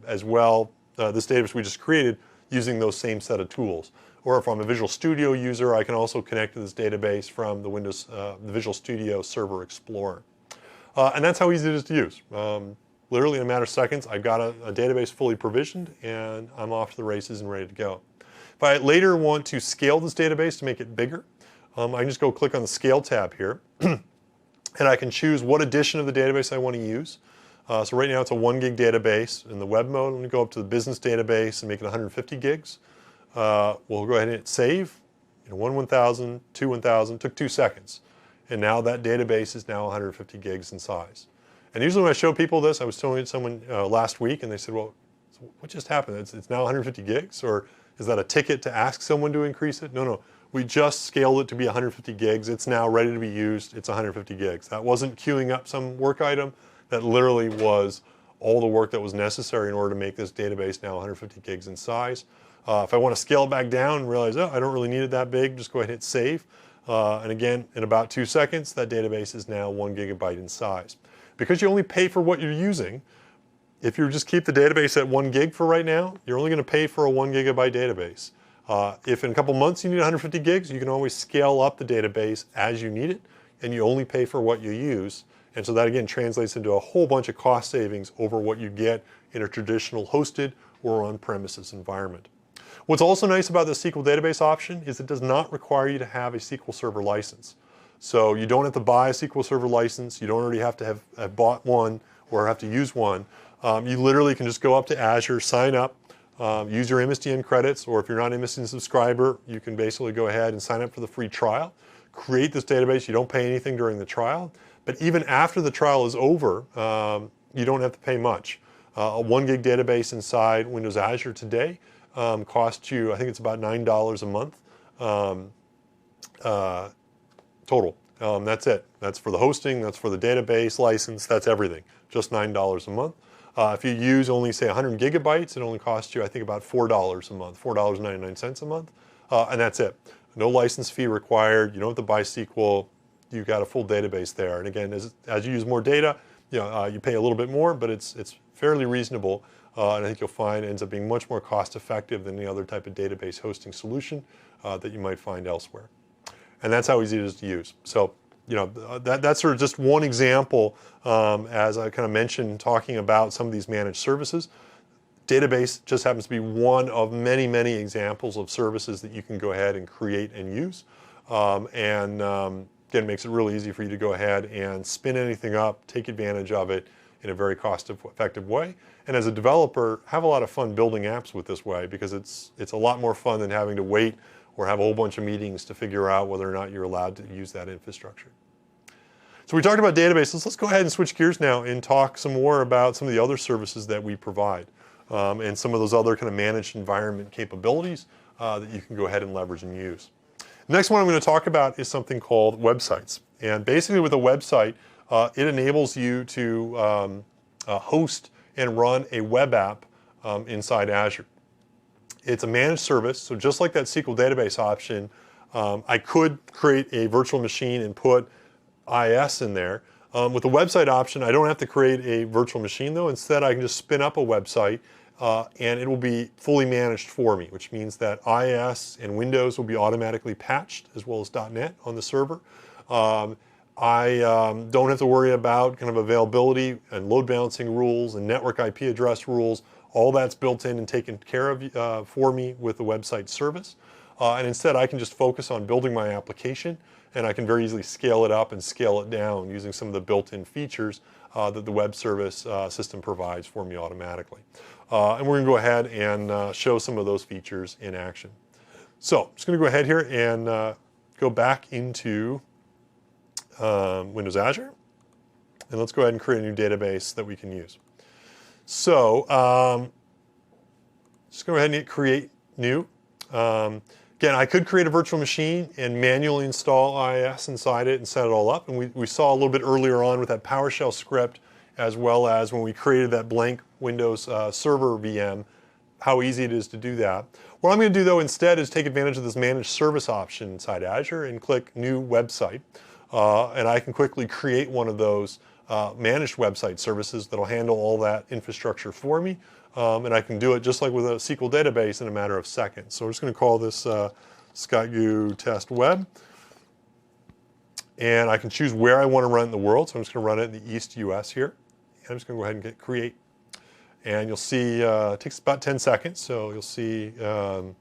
as well, this database we just created, using those same set of tools. Or if I'm a Visual Studio user, I can also connect to this database from the the Visual Studio Server Explorer. And that's how easy it is to use. Literally in a matter of seconds, I've got a database fully provisioned, and I'm off to the races and ready to go. If I later want to scale this database to make it bigger, I can just go click on the Scale tab here, and I can choose what edition of the database I want to use. So right now it's a 1 gig database. In the web mode, I'm going to go up to the business database and make it 150 gigs. We'll go ahead and hit save. 1 1000, 2 1000, took 2 seconds. And now that database is now 150 gigs in size. And usually when I show people this, I was telling someone last week, and they said, well, what just happened? It's now 150 gigs? Or is that a ticket to ask someone to increase it? No. We just scaled it to be 150 gigs. It's now ready to be used. It's 150 gigs. That wasn't queuing up some work item. That literally was all the work that was necessary in order to make this database now 150 gigs in size. If I want to scale it back down and realize, oh, I don't really need it that big, just go ahead and hit save. And again, in about 2 seconds, that database is now 1 gigabyte in size. Because you only pay for what you're using, if you just keep the database at 1 gig for right now, you're only going to pay for a 1 gigabyte database. If in a couple months you need 150 gigs, you can always scale up the database as you need it, and you only pay for what you use. And so that again translates into a whole bunch of cost savings over what you get in a traditional hosted or on-premises environment. What's also nice about the SQL database option is it does not require you to have a SQL Server license. So you don't have to buy a SQL Server license. You don't already have to have bought one or have to use one. You literally can just go up to Azure, sign up, use your MSDN credits, or if you're not an MSDN subscriber, you can basically go ahead and sign up for the free trial. Create this database. You don't pay anything during the trial. But even after the trial is over, you don't have to pay much. A 1 gig database inside Windows Azure today costs you, I think it's about $9 a month total. That's it. That's for the hosting, that's for the database license, that's everything. Just $9 a month. If you use only, say, 100 gigabytes, it only costs you, I think, about $4 a month, $4.99 a month, and that's it. No license fee required. You don't have to buy SQL. You've got a full database there. And again, as you use more data, you pay a little bit more, but it's fairly reasonable. And I think you'll find it ends up being much more cost effective than any other type of database hosting solution that you might find elsewhere. And that's how easy it is to use. So, that's sort of just one example, as I kind of mentioned, talking about some of these managed services. Database just happens to be one of many, many examples of services that you can go ahead and create and use. Again, it makes it really easy for you to go ahead and spin anything up, take advantage of it in a very cost-effective way. And as a developer, have a lot of fun building apps with this way, because it's a lot more fun than having to wait or have a whole bunch of meetings to figure out whether or not you're allowed to use that infrastructure. So we talked about databases. Let's go ahead and switch gears now and talk some more about some of the other services that we provide and some of those other kind of managed environment capabilities that you can go ahead and leverage and use. The next one I'm going to talk about is something called websites. And basically with a website, it enables you to host and run a web app inside Azure. It's a managed service, so just like that SQL database option, I could create a virtual machine and put IIS in there. With the website option, I don't have to create a virtual machine though. Instead, I can just spin up a website and it will be fully managed for me, which means that IIS and Windows will be automatically patched as well as .NET on the server. I don't have to worry about kind of availability and load balancing rules and network IP address rules. All that's built in and taken care of for me with the website service. And instead, I can just focus on building my application, and I can very easily scale it up and scale it down using some of the built-in features that the web service system provides for me automatically. And we're going to go ahead and show some of those features in action. So I'm just going to go ahead here and go back into Windows Azure, and let's go ahead and create a new database that we can use. So just go ahead and hit create new. Again, I could create a virtual machine and manually install IIS inside it and set it all up. And we saw a little bit earlier on with that PowerShell script, as well as when we created that blank Windows Server VM, how easy it is to do that. What I'm going to do though instead is take advantage of this managed service option inside Azure and click new website. And I can quickly create one of those managed website services that'll handle all that infrastructure for me. And I can do it just like with a SQL database in a matter of seconds. So we're just going to call this ScottGoo Test Web. And I can choose where I want to run it in the world. So I'm just going to run it in the East US here. And I'm just going to go ahead and hit create. And you'll see it takes about 10 seconds. So you'll see about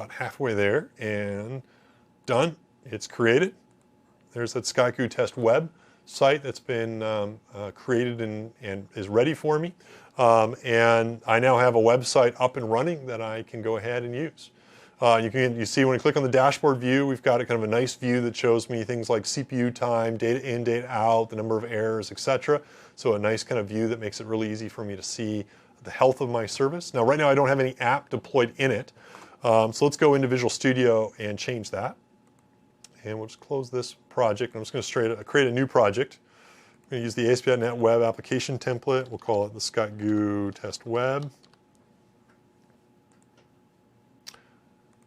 halfway there and done. It's created. There's that ScottGoo Test Web site that's been created and is ready for me. And I now have a website up and running that I can go ahead and use. You see when I click on the dashboard view, we've got a kind of a nice view that shows me things like CPU time, data in, data out, the number of errors, etc. So a nice kind of view that makes it really easy for me to see the health of my service. Now right now I don't have any app deployed in it. So let's go into Visual Studio and change that. And we'll just close this project. I'm just going to create a new project. I'm going to use the ASP.NET Web Application template. We'll call it the ScottGoo Test Web.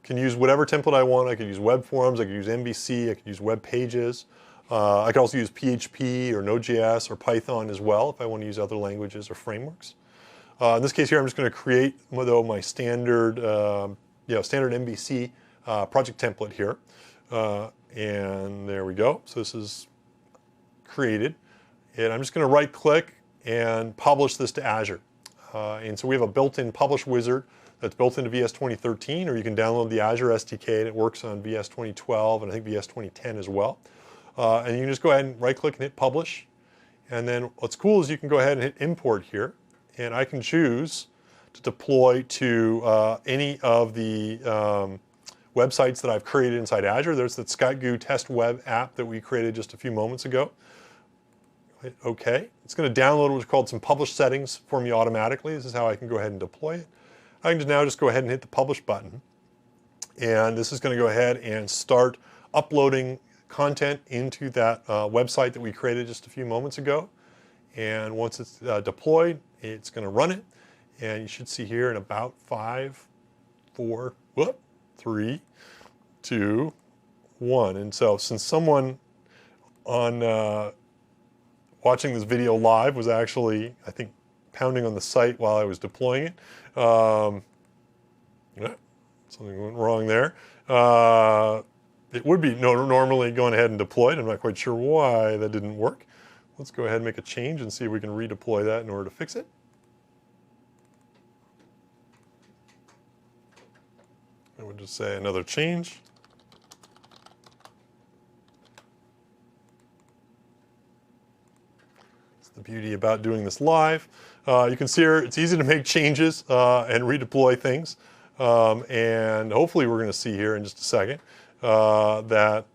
Can use whatever template I want. I could use web forms, I could use MVC, I could use web pages. I could also use PHP or Node.js or Python as well if I want to use other languages or frameworks. In this case here, I'm just going to create my standard, standard MVC project template here. And there we go. So this is created. And I'm just going to right click and publish this to Azure. And so we have a built-in publish wizard that's built into VS 2013, or you can download the Azure SDK and it works on VS 2012 and I think VS 2010 as well. And you can just go ahead and right click and hit publish. And then what's cool is you can go ahead and hit import here, and I can choose to deploy to any of the websites that I've created inside Azure. There's the ScottGoo Test Web app that we created just a few moments ago. Hit OK. It's going to download what's called some publish settings for me automatically. This is how I can go ahead and deploy it. I can now just go ahead and hit the publish button. And this is going to go ahead and start uploading content into that website that we created just a few moments ago. And once it's deployed, it's going to run it. And you should see here in about 5, 4, 3, 2, 1. And so since someone on watching this video live was actually, I think, pounding on the site while I was deploying it, something went wrong there. It would be normally going ahead and deployed. I'm not quite sure why that didn't work. Let's go ahead and make a change and see if we can redeploy that in order to fix it. I would just say another change. It's the beauty about doing this live. You can see here it's easy to make changes and redeploy things. And hopefully we're going to see here in just a second that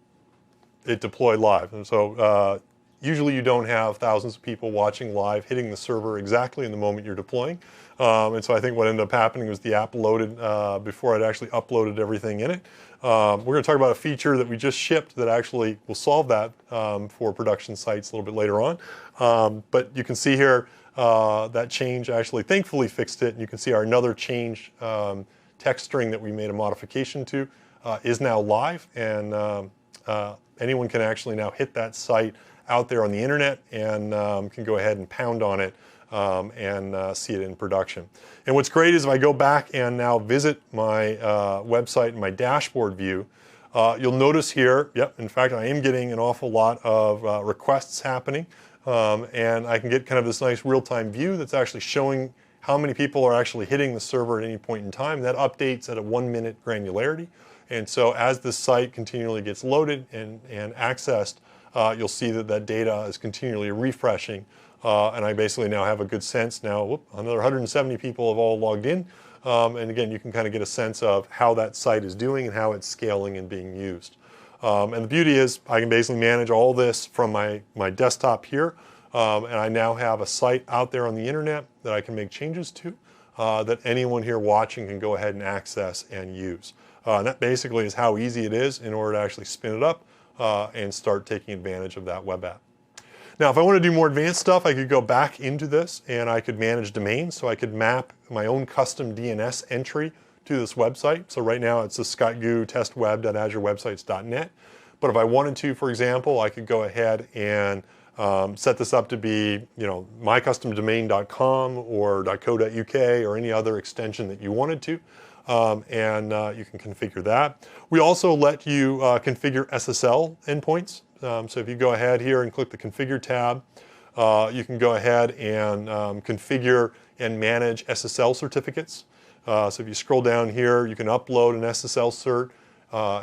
it deployed live. And so usually you don't have thousands of people watching live hitting the server exactly in the moment you're deploying. And so I think what ended up happening was the app loaded before I'd actually uploaded everything in it. We're going to talk about a feature that we just shipped that actually will solve that for production sites a little bit later on. But you can see here that change actually thankfully fixed it. And you can see our another change text string that we made a modification to is now live, and anyone can actually now hit that site out there on the internet and can go ahead and pound on it and see it in production. And what's great is if I go back and now visit my website and my dashboard view, you'll notice here, yep, in fact, I am getting an awful lot of requests happening, and I can get kind of this nice real-time view that's actually showing how many people are actually hitting the server at any point in time. That updates at a 1-minute granularity. And so as this site continually gets loaded and accessed, you'll see that that data is continually refreshing. And I basically now have a good sense now, another 170 people have all logged in. And again, you can kind of get a sense of how that site is doing and how it's scaling and being used. And the beauty is I can basically manage all this from my desktop here. And I now have a site out there on the internet that I can make changes to that anyone here watching can go ahead and access and use. And that basically is how easy it is in order to actually spin it up and start taking advantage of that web app. Now, if I want to do more advanced stuff, I could go back into this and I could manage domains. So I could map my own custom DNS entry to this website. So right now it's the scottgu.testweb.azurewebsites.net. But if I wanted to, for example, I could go ahead and set this up to be, mycustomdomain.com or .co.uk or any other extension that you wanted to. And you can configure that. We also let you configure SSL endpoints. So if you go ahead here and click the Configure tab, you can go ahead and configure and manage SSL certificates. So if you scroll down here, you can upload an SSL cert,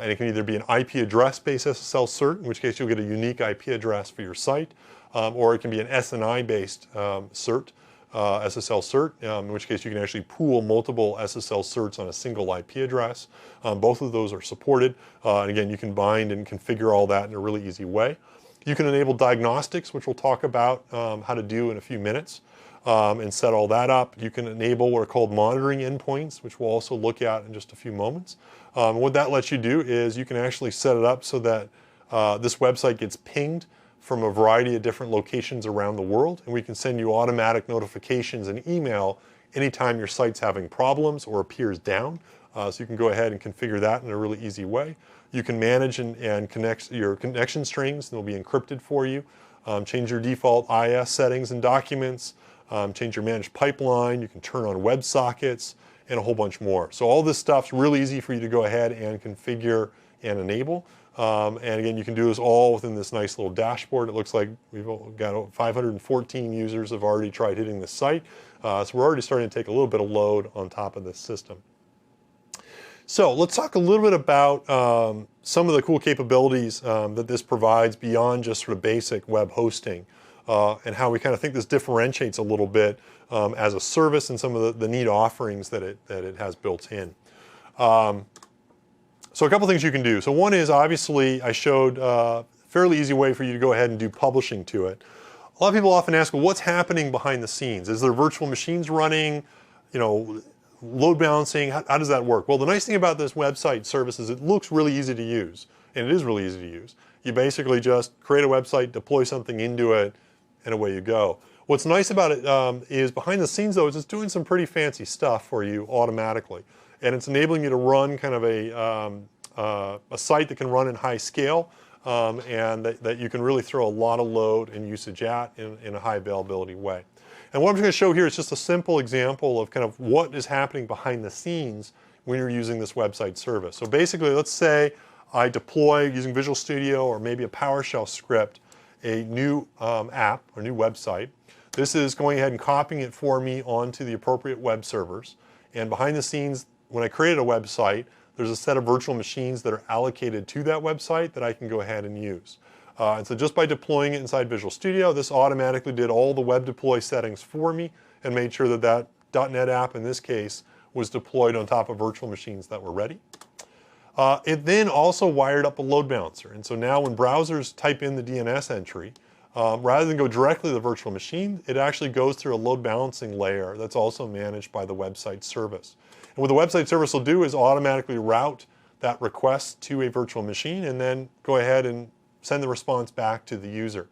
and it can either be an IP address-based SSL cert, in which case you'll get a unique IP address for your site, or it can be an SNI-based cert. SSL cert, in which case you can actually pool multiple SSL certs on a single IP address. Both of those are supported. And again, you can bind and configure all that in a really easy way. You can enable diagnostics, which we'll talk about how to do in a few minutes, and set all that up. You can enable what are called monitoring endpoints, which we'll also look at in just a few moments. What that lets you do is you can actually set it up so that this website gets pinged from a variety of different locations around the world, and we can send you automatic notifications and email anytime your site's having problems or appears down. So you can go ahead and configure that in a really easy way. You can manage and connect your connection strings, and they'll be encrypted for you. Change your default IS settings and documents, change your managed pipeline, you can turn on WebSockets, and a whole bunch more. So all this stuff's really easy for you to go ahead and configure and enable. And again, you can do this all within this nice little dashboard. It looks like we've got 514 users have already tried hitting this site. So we're already starting to take a little bit of load on top of this system. So let's talk a little bit about some of the cool capabilities that this provides beyond just sort of basic web hosting, and how we kind of think this differentiates a little bit as a service and some of the neat offerings that it has built in. So a couple things you can do. So one is, obviously, I showed a fairly easy way for you to go ahead and do publishing to it. A lot of people often ask, well, what's happening behind the scenes? Is there virtual machines running, load balancing? How does that work? Well, the nice thing about this website service is it looks really easy to use, and it is really easy to use. You basically just create a website, deploy something into it, and away you go. What's nice about it is behind the scenes, though, is it's doing some pretty fancy stuff for you automatically. And it's enabling you to run kind of a site that can run in high scale, and that you can really throw a lot of load and usage at in a high availability way. And what I'm going to show here is just a simple example of kind of what is happening behind the scenes when you're using this website service. So basically, let's say I deploy using Visual Studio or maybe a PowerShell script a new app or new website. This is going ahead and copying it for me onto the appropriate web servers. And behind the scenes, when I created a website, there's a set of virtual machines that are allocated to that website that I can go ahead and use. And so just by deploying it inside Visual Studio, this automatically did all the web deploy settings for me and made sure that that .NET app, in this case, was deployed on top of virtual machines that were ready. It then also wired up a load balancer. And so now when browsers type in the DNS entry, rather than go directly to the virtual machine, it actually goes through a load balancing layer that's also managed by the website service. And what the website service will do is automatically route that request to a virtual machine and then go ahead and send the response back to the user.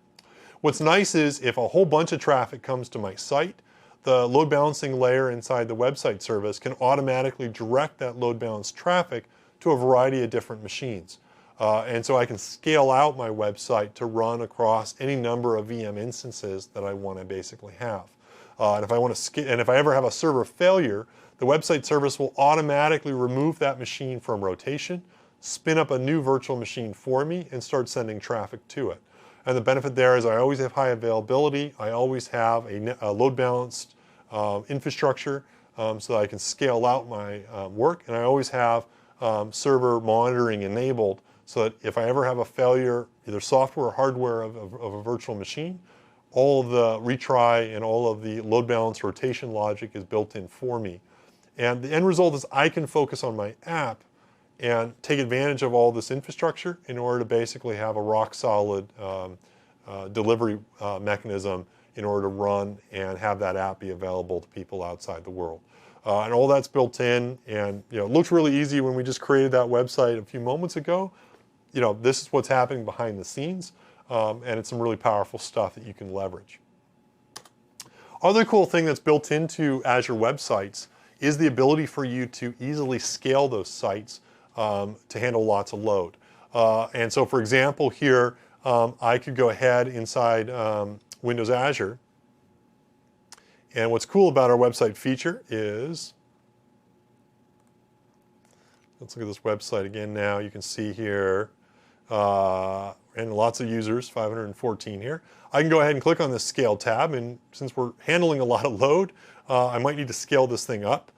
What's nice is if a whole bunch of traffic comes to my site, the load balancing layer inside the website service can automatically direct that load balanced traffic to a variety of different machines. And so I can scale out my website to run across any number of VM instances that I want to basically have. And if I ever have a server failure, the website service will automatically remove that machine from rotation, spin up a new virtual machine for me, and start sending traffic to it. And the benefit there is I always have high availability. I always have a load balanced infrastructure so that I can scale out my work. And I always have server monitoring enabled so that if I ever have a failure, either software or hardware of a virtual machine, all of the retry and all of the load balance rotation logic is built in for me. And the end result is I can focus on my app and take advantage of all this infrastructure in order to basically have a rock solid delivery mechanism in order to run and have that app be available to people outside the world. And all that's built in, and it looks really easy when we just created that website a few moments ago. This is what's happening behind the scenes, and it's some really powerful stuff that you can leverage. Other cool thing that's built into Azure websites is the ability for you to easily scale those sites to handle lots of load. And so, for example, here I could go ahead inside Windows Azure, and what's cool about our website feature is, let's look at this website again now. You can see here, and lots of users, 514 here. I can go ahead and click on this scale tab, and since we're handling a lot of load, I might need to scale this thing up.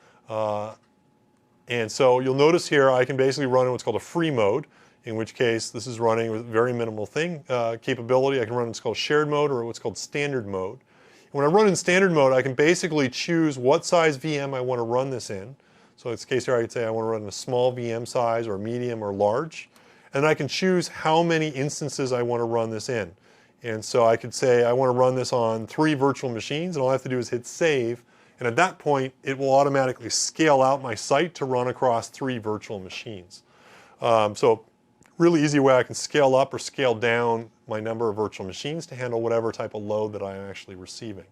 And so you'll notice here I can basically run in what's called a free mode, in which case this is running with very minimal capability. I can run in what's called shared mode or what's called standard mode. And when I run in standard mode, I can basically choose what size VM I want to run this in. So in this case here, I could say I want to run in a small VM size or medium or large. And I can choose how many instances I want to run this in. And so I could say I want to run this on 3 virtual machines, and all I have to do is hit save. And at that point, it will automatically scale out my site to run across 3 virtual machines. So really easy way I can scale up or scale down my number of virtual machines to handle whatever type of load that I'm actually receiving.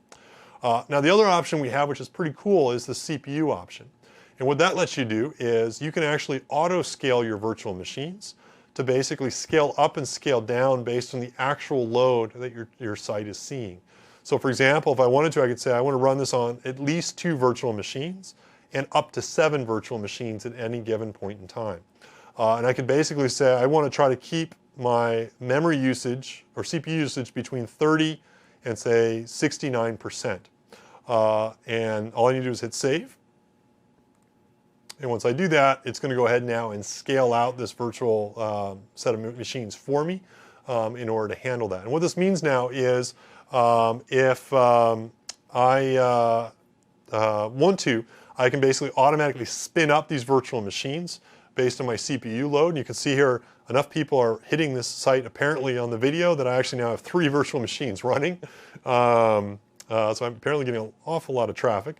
Now the other option we have, which is pretty cool, is the CPU option. And what that lets you do is you can actually auto scale your virtual machines to basically scale up and scale down based on the actual load that your site is seeing. So for example, if I wanted to, I could say I want to run this on at least 2 virtual machines and up to 7 virtual machines at any given point in time. And I could basically say I want to try to keep my memory usage or CPU usage between 30 and say 69%. And all I need to do is hit save. And once I do that, it's going to go ahead now and scale out this virtual set of machines for me in order to handle that. And what this means now is if I want to, I can basically automatically spin up these virtual machines based on my CPU load. And you can see here enough people are hitting this site apparently on the video that I actually now have 3 virtual machines running. So I'm apparently getting an awful lot of traffic.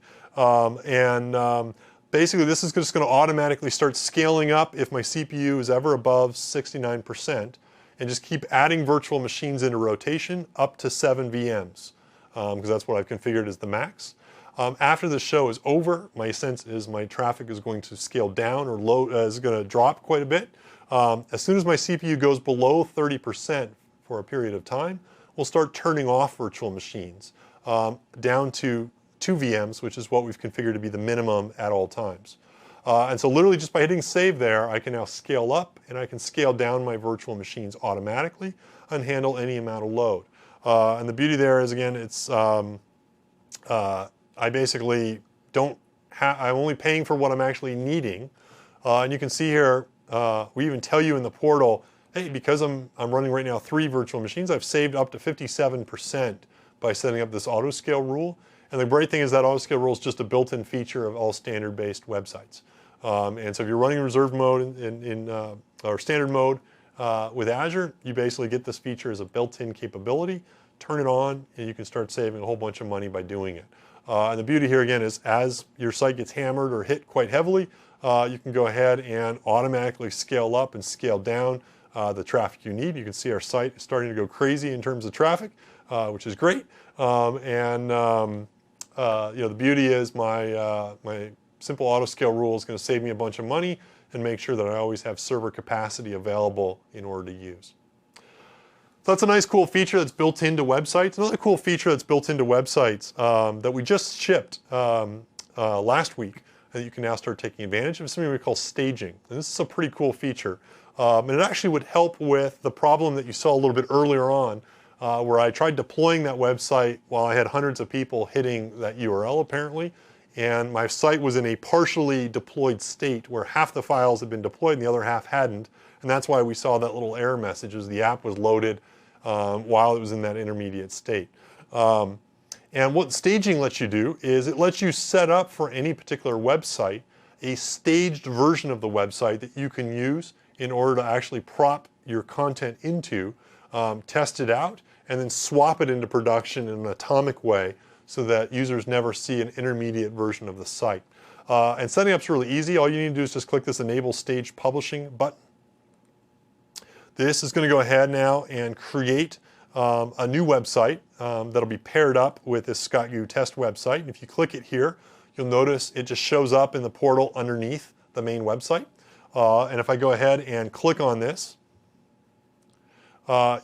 Basically, this is just going to automatically start scaling up if my CPU is ever above 69%, and just keep adding virtual machines into rotation up to 7 VMs, because that's what I've configured as the max. After the show is over, my sense is my traffic is going to scale down or is going to drop quite a bit. As soon as my CPU goes below 30% for a period of time, we'll start turning off virtual machines down to 2 VMs, which is what we've configured to be the minimum at all times. And so literally just by hitting save there, I can now scale up and I can scale down my virtual machines automatically and handle any amount of load. And the beauty there is, again, it's I basically I'm only paying for what I'm actually needing. And you can see here, we even tell you in the portal, hey, because I'm running right now 3 virtual machines, I've saved up to 57% by setting up this auto scale rule. And the great thing is that auto scale rule is just a built-in feature of all standard-based websites. And so if you're running in reserve mode or standard mode with Azure, you basically get this feature as a built-in capability, turn it on, and you can start saving a whole bunch of money by doing it. And the beauty here again is as your site gets hammered or hit quite heavily, you can go ahead and automatically scale up and scale down the traffic you need. You can see our site is starting to go crazy in terms of traffic, which is great. The beauty is my simple auto scale rule is going to save me a bunch of money and make sure that I always have server capacity available in order to use. So that's a nice cool feature that's built into websites. Another cool feature that's built into websites that we just shipped last week that you can now start taking advantage of is something we call staging. And this is a pretty cool feature. And it actually would help with the problem that you saw a little bit earlier on where I tried deploying that website while I had hundreds of people hitting that URL apparently. And my site was in a partially deployed state where half the files had been deployed and the other half hadn't. And that's why we saw that little error message as the app was loaded while it was in that intermediate state. And what staging lets you do is it lets you set up for any particular website a staged version of the website that you can use in order to actually prop your content into, test it out, and then swap it into production in an atomic way so that users never see an intermediate version of the site. And setting up's really easy. All you need to do is just click this Enable Staged Publishing button. This is going to go ahead now and create a new website that'll be paired up with this ScottU test website. And if you click it here, you'll notice it just shows up in the portal underneath the main website. And if I go ahead and click on this,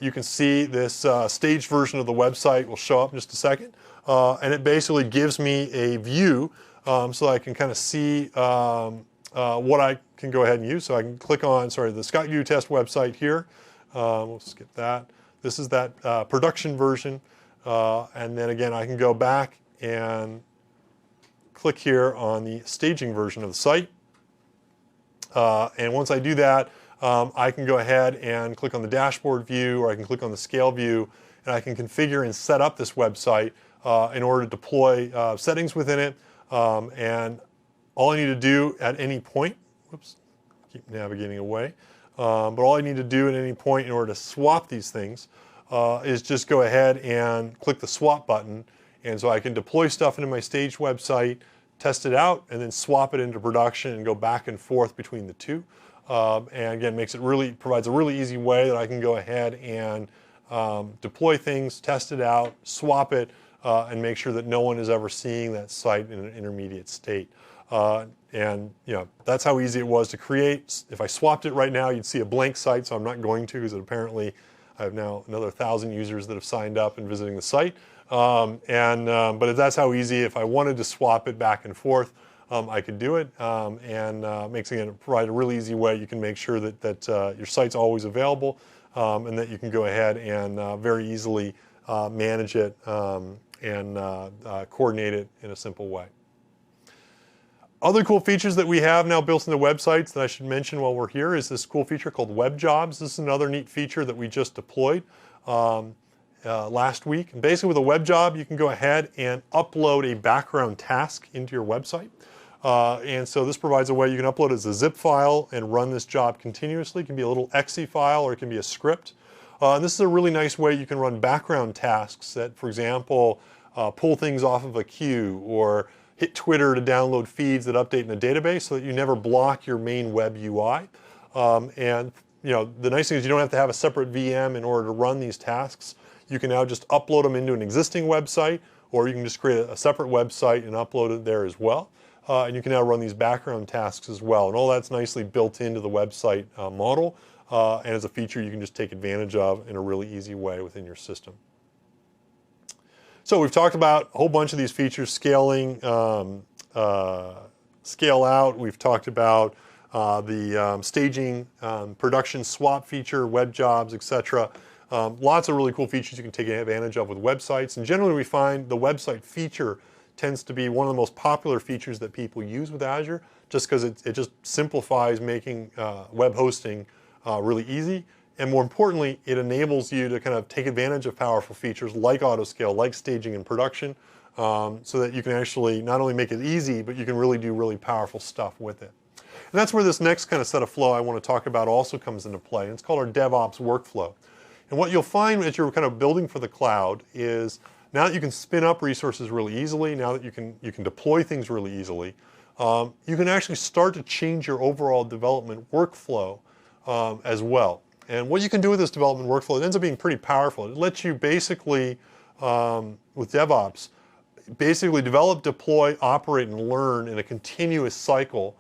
you can see this staged version of the website will show up in just a second. And it basically gives me a view so I can kind of see what I can go ahead and use. So I can click on, the ScottU test website here. We'll skip that. This is that production version. And then again, I can go back and click here on the staging version of the site. And once I do that, I can go ahead and click on the dashboard view, or I can click on the scale view, and I can configure and set up this website in order to deploy settings within it. And all I need to do at any point, whoops, keep navigating away, but all I need to do at any point in order to swap these things is just go ahead and click the swap button. And so I can deploy stuff into my staged website, test it out, and then swap it into production and go back and forth between the two. And again, provides a really easy way that I can go ahead and deploy things, test it out, swap it, and make sure that no one is ever seeing that site in an intermediate state. And that's how easy it was to create. If I swapped it right now, you'd see a blank site, so I'm not going to, because apparently I have now another 1,000 users that have signed up and visiting the site. But that's how easy, if I wanted to swap it back and forth, I could do it. Provide a really easy way you can make sure that your site's always available, and that you can go ahead and very easily manage it and coordinate it in a simple way. Other cool features that we have now built into websites that I should mention while we're here is this cool feature called Web Jobs. This is another neat feature that we just deployed last week. And basically with a web job, you can go ahead and upload a background task into your website. And so this provides a way you can upload it as a zip file and run this job continuously. It can be a little exe file or it can be a script. And this is a really nice way you can run background tasks that, for example, pull things off of a queue or hit Twitter to download feeds that update in a database so that you never block your main web UI. And the nice thing is you don't have to have a separate VM in order to run these tasks. You can now just upload them into an existing website, or you can just create a separate website and upload it there as well. And you can now run these background tasks as well. And all that's nicely built into the website model, and as a feature you can just take advantage of in a really easy way within your system. So we've talked about a whole bunch of these features: scaling, scale out. We've talked about the staging, production swap feature, web jobs, etc. Lots of really cool features you can take advantage of with websites. And generally we find the website feature tends to be one of the most popular features that people use with Azure, just because it just simplifies making web hosting really easy. And more importantly, it enables you to kind of take advantage of powerful features like autoscale, like staging and production, so that you can actually not only make it easy, but you can really do really powerful stuff with it. And that's where this next kind of set of flow I want to talk about also comes into play. And it's called our DevOps workflow. And what you'll find as you're kind of building for the cloud is now that you can spin up resources really easily, now that you can deploy things really easily, you can actually start to change your overall development workflow as well. And what you can do with this development workflow, it ends up being pretty powerful. It lets you basically, with DevOps, basically develop, deploy, operate, and learn in a continuous cycle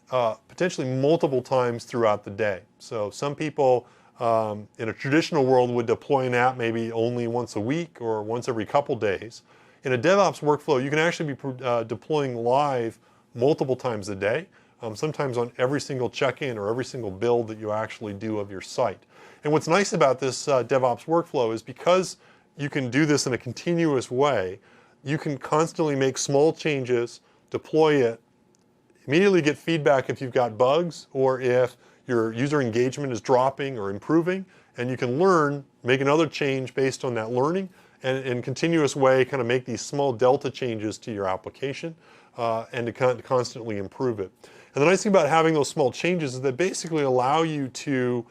potentially multiple times throughout the day. So some people in a traditional world would deploy an app maybe only once a week or once every couple days. In a DevOps workflow, you can actually be deploying live multiple times a day, sometimes on every single check-in or every single build that you actually do of your site. And what's nice about this DevOps workflow is because you can do this in a continuous way, you can constantly make small changes, deploy it, immediately get feedback if you've got bugs or if your user engagement is dropping or improving, and you can learn, make another change based on that learning, and in a continuous way kind of make these small delta changes to your application and to constantly improve it. And the nice thing about having those small changes is they basically allow you to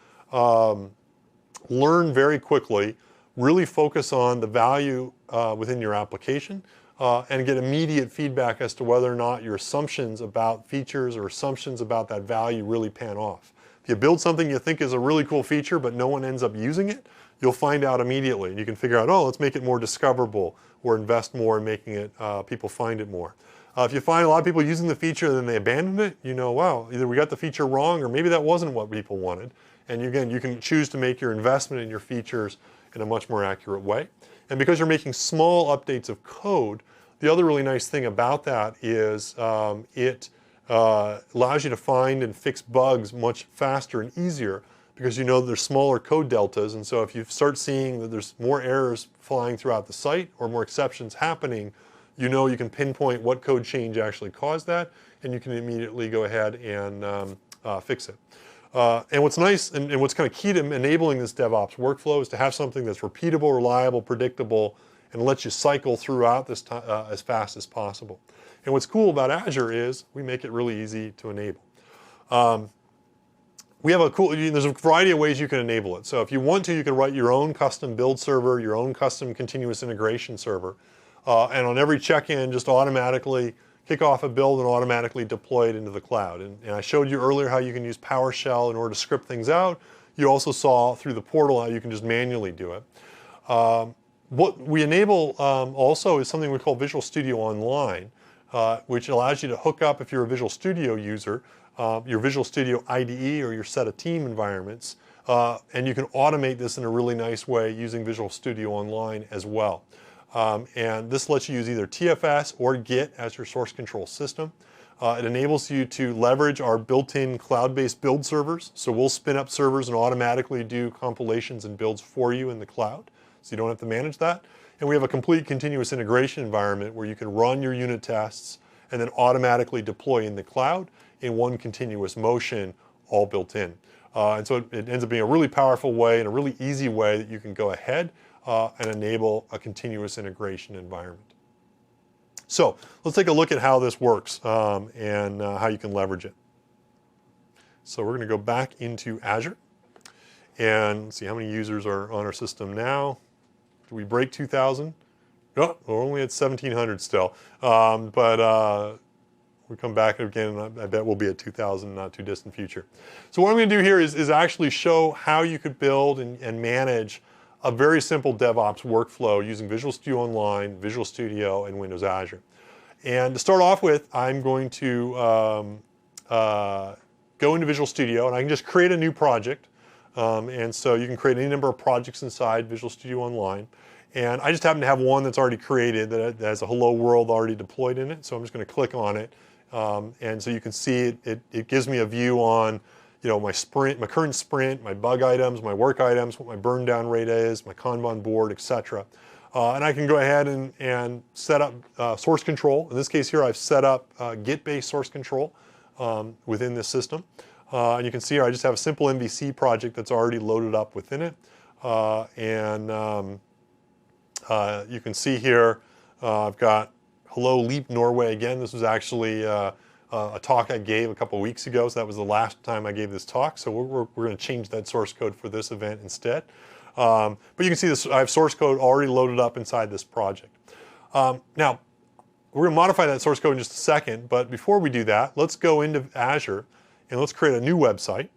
learn very quickly, really focus on the value within your application, and get immediate feedback as to whether or not your assumptions about features or assumptions about that value really pan off. If you build something you think is a really cool feature but no one ends up using it, you'll find out immediately. And you can figure out, oh, let's make it more discoverable or invest more in making it, people find it more. If you find a lot of people using the feature and then they abandon it, you know, wow, either we got the feature wrong or maybe that wasn't what people wanted. And again, you can choose to make your investment in your features in a much more accurate way. And because you're making small updates of code, the other really nice thing about that is it allows you to find and fix bugs much faster and easier because you know there's smaller code deltas. And so if you start seeing that there's more errors flying throughout the site or more exceptions happening, you know you can pinpoint what code change actually caused that, and you can immediately go ahead and fix it. And what's nice and what's kind of key to enabling this DevOps workflow is to have something that's repeatable, reliable, predictable, and lets you cycle throughout this as fast as possible. And what's cool about Azure is we make it really easy to enable. We have there's a variety of ways you can enable it. So if you want to, you can write your own custom build server, your own custom continuous integration server, and on every check-in, just automatically kick off a build and automatically deploy it into the cloud. And I showed you earlier how you can use PowerShell in order to script things out. You also saw through the portal how you can just manually do it. What we enable also is something we call Visual Studio Online, which allows you to hook up, if you're a Visual Studio user, your Visual Studio IDE or your set of team environments, and you can automate this in a really nice way using Visual Studio Online as well. And this lets you use either TFS or Git as your source control system. It enables you to leverage our built-in cloud-based build servers. So we'll spin up servers and automatically do compilations and builds for you in the cloud, so you don't have to manage that. And we have a complete continuous integration environment where you can run your unit tests and then automatically deploy in the cloud in one continuous motion, all built in. And so it ends up being a really powerful way and a really easy way that you can go ahead and enable a continuous integration environment. So let's take a look at how this works and how you can leverage it. So we're going to go back into Azure and see how many users are on our system now. Did we break 2,000? No, we're only at 1,700 still. But we come back again, and I bet we'll be at 2,000 in not too distant future. So what I'm going to do here is actually show how you could build and manage a very simple DevOps workflow using Visual Studio Online, Visual Studio, and Windows Azure. And to start off with, I'm going to go into Visual Studio, and I can just create a new project. And so you can create any number of projects inside Visual Studio Online. And I just happen to have one that's already created that has a hello world already deployed in it. So I'm just going to click on it. And so you can see it gives me a view on my sprint, my current sprint, my bug items, my work items, what my burn down rate is, my Kanban board, etc. And I can go ahead and set up source control. In this case here, I've set up Git-based source control within this system. And you can see here I just have a simple MVC project that's already loaded up within it. You can see here I've got Hello Leap Norway again. This was actually a talk I gave a couple weeks ago, so that was the last time I gave this talk. So we're going to change that source code for this event instead. But you can see this, I have source code already loaded up inside this project. Now, we're going to modify that source code in just a second, but before we do that, let's go into Azure and let's create a new website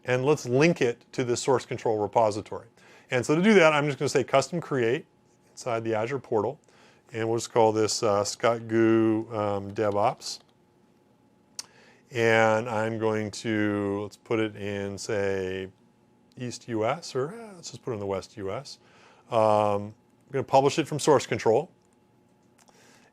and let's link it to this source control repository. And so to do that, I'm just going to say custom create inside the Azure portal, and we'll just call this Scott Gu DevOps. and I'm going to, let's put it in, say, East US, or let's just put it in the West US. I'm going to publish it from source control.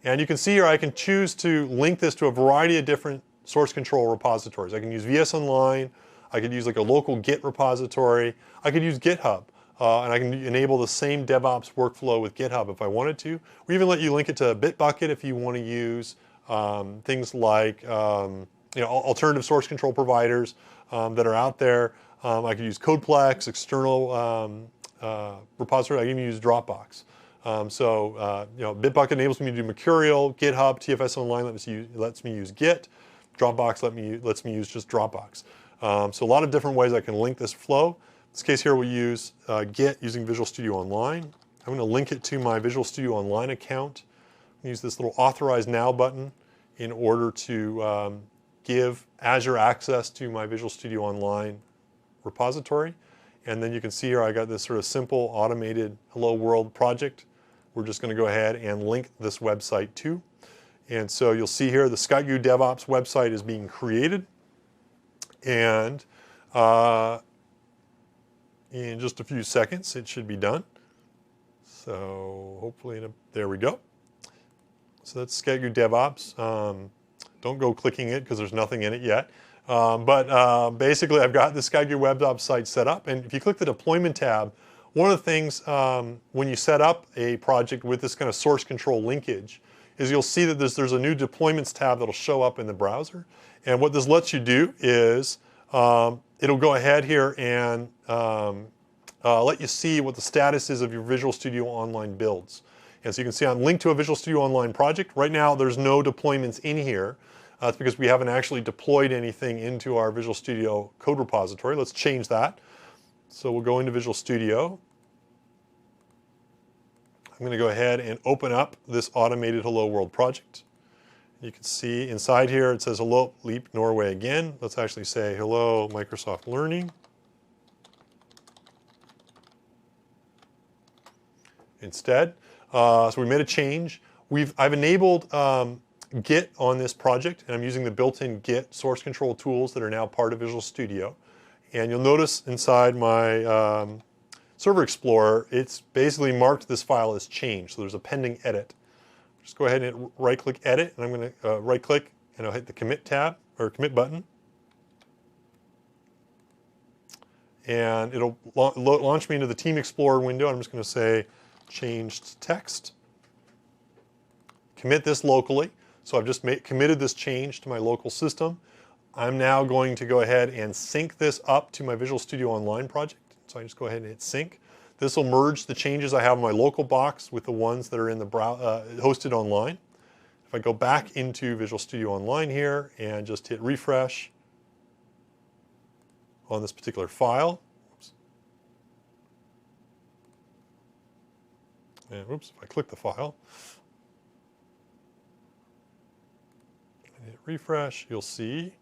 And you can see here I can choose to link this to a variety of different source control repositories. I can use VS Online, I could use like a local Git repository, I could use GitHub, and I can enable the same DevOps workflow with GitHub if I wanted to. We even let you link it to Bitbucket if you want to use things like alternative source control providers that are out there. I could use Codeplex, external repository. I can even use Dropbox. Bitbucket enables me to do Mercurial, GitHub, TFS Online lets me use Git, Dropbox lets me use just Dropbox. So a lot of different ways I can link this flow. In this case here we'll use Git using Visual Studio Online. I'm going to link it to my Visual Studio Online account. Use this little Authorize Now button in order to give Azure access to my Visual Studio Online repository. And then you can see here I got this sort of simple automated Hello World project. We're just going to go ahead and link this website to. And so you'll see here the ScottGoo DevOps website is being created. And in just a few seconds it should be done. So hopefully, there we go. So that's ScottGoo DevOps. Don't go clicking it because there's nothing in it yet. Basically I've got the ScottGoo DevOps site set up. And if you click the deployment tab, one of the things when you set up a project with this kind of source control linkage is you'll see that there's a new deployments tab that'll show up in the browser. And what this lets you do is it'll go ahead here and let you see what the status is of your Visual Studio Online builds. And so you can see I'm linked to a Visual Studio Online project. Right now there's no deployments in here. That's because we haven't actually deployed anything into our Visual Studio code repository. Let's change that. So we'll go into Visual Studio. I'm going to go ahead and open up this automated Hello World project. You can see inside here it says Hello Leap Norway again. Let's actually say Hello Microsoft Learning. Instead. So we made a change. I've enabled Git on this project, and I'm using the built-in Git source control tools that are now part of Visual Studio. And you'll notice inside my Server Explorer, it's basically marked this file as changed. So there's a pending edit. Just go ahead and right-click Edit, and I'm going to right-click and I'll hit the Commit tab or Commit button, and it'll launch me into the Team Explorer window. I'm just going to say Changed Text. Commit this locally. So I've just committed this change to my local system. I'm now going to go ahead and sync this up to my Visual Studio Online project. So I just go ahead and hit sync. This will merge the changes I have in my local box with the ones that are in the hosted online. If I go back into Visual Studio Online here and just hit refresh on this particular file. And oops, if I click the file and hit refresh, you'll see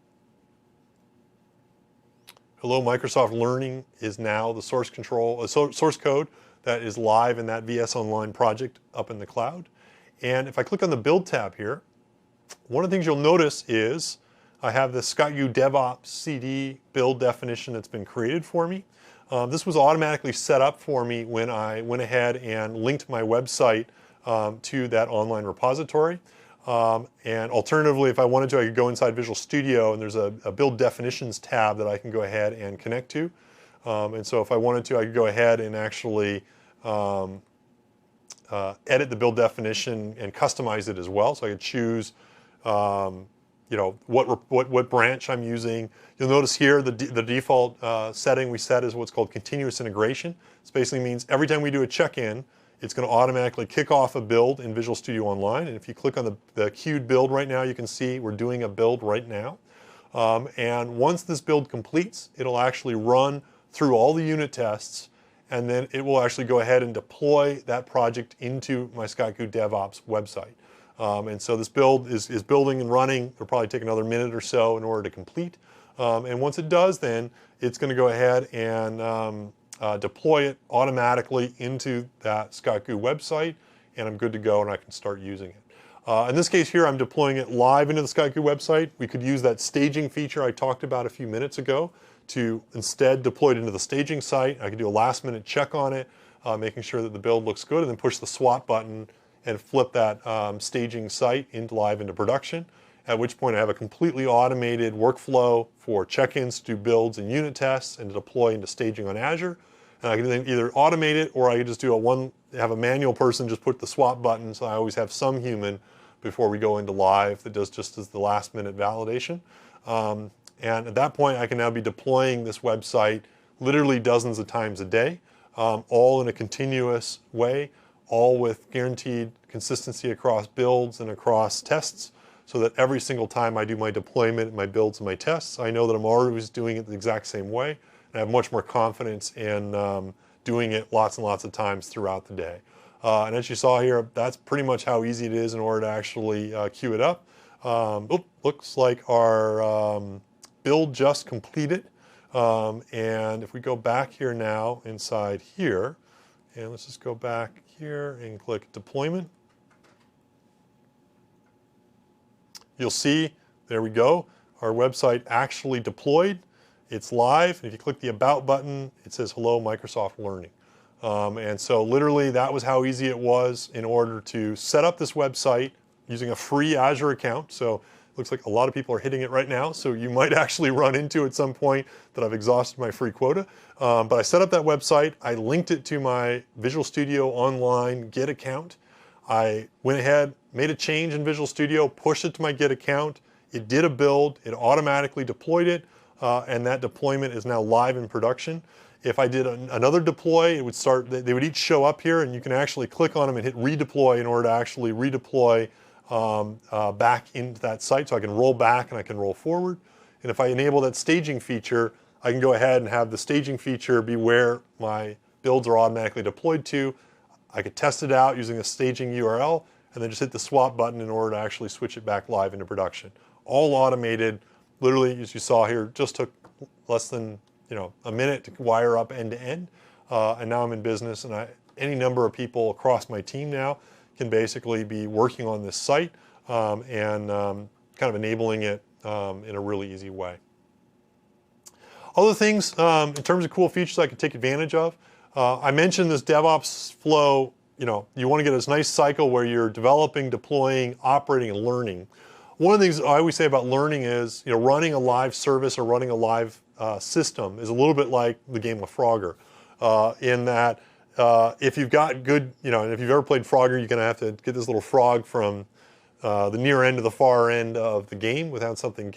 Hello Microsoft Learning is now the source code that is live in that VS Online project up in the cloud. And if I click on the Build tab here, one of the things you'll notice is I have the ScottGoo DevOps CD build definition that's been created for me. This was automatically set up for me when I went ahead and linked my website to that online repository. And alternatively, if I wanted to, I could go inside Visual Studio and there's a Build Definitions tab that I can go ahead and connect to. And so if I wanted to, I could go ahead and actually edit the build definition and customize it as well. So I could choose what branch I'm using. You'll notice here the default setting we set is what's called continuous integration. This basically means every time we do a check-in, it's going to automatically kick off a build in Visual Studio Online. And if you click on the queued build right now, you can see we're doing a build right now. And once this build completes, it'll actually run through all the unit tests, and then it will actually go ahead and deploy that project into my ScottGoo DevOps website. And so this build is building and running. It'll probably take another minute or so in order to complete. And once it does, then it's going to go ahead and deploy it automatically into that ScottGoo website, and I'm good to go and I can start using it. In this case here, I'm deploying it live into the SkyGoo website. We could use that staging feature I talked about a few minutes ago to instead deploy it into the staging site. I could do a last minute check on it, making sure that the build looks good, and then push the swap button and flip that staging site live into production, at which point I have a completely automated workflow for check-ins to do builds and unit tests and to deploy into staging on Azure. And I can then either automate it, or I can just have a manual person just put the swap button, so I always have some human before we go into live that does just as the last minute validation. And at that point, I can now be deploying this website literally dozens of times a day, all in a continuous way, all with guaranteed consistency across builds and across tests, so that every single time I do my deployment, my builds, and my tests, I know that I'm always doing it the exact same way, and I have much more confidence in doing it lots and lots of times throughout the day. And as you saw here, that's pretty much how easy it is in order to actually queue it up. Looks like our build just completed. And if we go back here now inside here, and let's just go back here and click deployment. You'll see, there we go, our website actually deployed. It's live, and if you click the About button, it says Hello Microsoft Learning. And so literally that was how easy it was in order to set up this website using a free Azure account. So it looks like a lot of people are hitting it right now, so you might actually run into at some point that I've exhausted my free quota. But I set up that website, I linked it to my Visual Studio Online Git account. I went ahead, made a change in Visual Studio, pushed it to my Git account. It did a build, it automatically deployed it, and that deployment is now live in production. If I did another deploy, it would start, they would each show up here, and you can actually click on them and hit redeploy in order to actually redeploy back into that site. So I can roll back and I can roll forward. And if I enable that staging feature, I can go ahead and have the staging feature be where my builds are automatically deployed to. I could test it out using a staging URL, and then just hit the swap button in order to actually switch it back live into production. All automated, literally, as you saw here, just took less than a minute to wire up end to end. And now I'm in business, and any number of people across my team now can basically be working on this site and kind of enabling it in a really easy way. Other things in terms of cool features I could take advantage of. I mentioned this DevOps flow. You want to get this nice cycle where you're developing, deploying, operating, and learning. One of the things I always say about learning is, running a live service or running a live system is a little bit like the game of Frogger, in that if you've got good, and if you've ever played Frogger, you're going to have to get this little frog from the near end to the far end of the game without something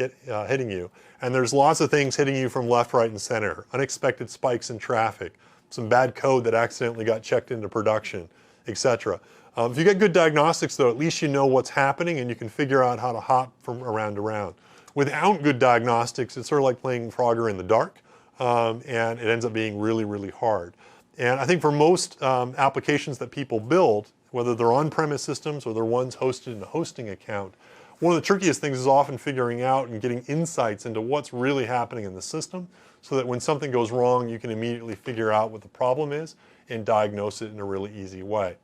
hitting you. And there's lots of things hitting you from left, right, and center. Unexpected spikes in traffic, some bad code that accidentally got checked into production, etc. If you get good diagnostics, though, at least you know what's happening and you can figure out how to hop from around to around. Without good diagnostics, it's sort of like playing Frogger in the dark, and it ends up being really, really hard. And I think for most applications that people build, whether they're on-premise systems or they're ones hosted in a hosting account, one of the trickiest things is often figuring out and getting insights into what's really happening in the system, so that when something goes wrong, you can immediately figure out what the problem is and diagnose it in a really easy way.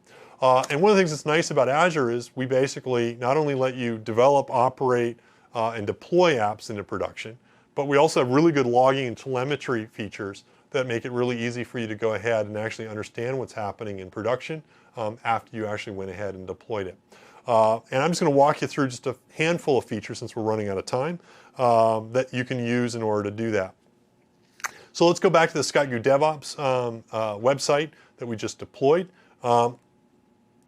And one of the things that's nice about Azure is we basically not only let you develop, operate, and deploy apps into production, but we also have really good logging and telemetry features that make it really easy for you to go ahead and actually understand what's happening in production after you actually went ahead and deployed it. And I'm just going to walk you through just a handful of features, since we're running out of time, that you can use in order to do that. So let's go back to the SkyGoo DevOps website that we just deployed.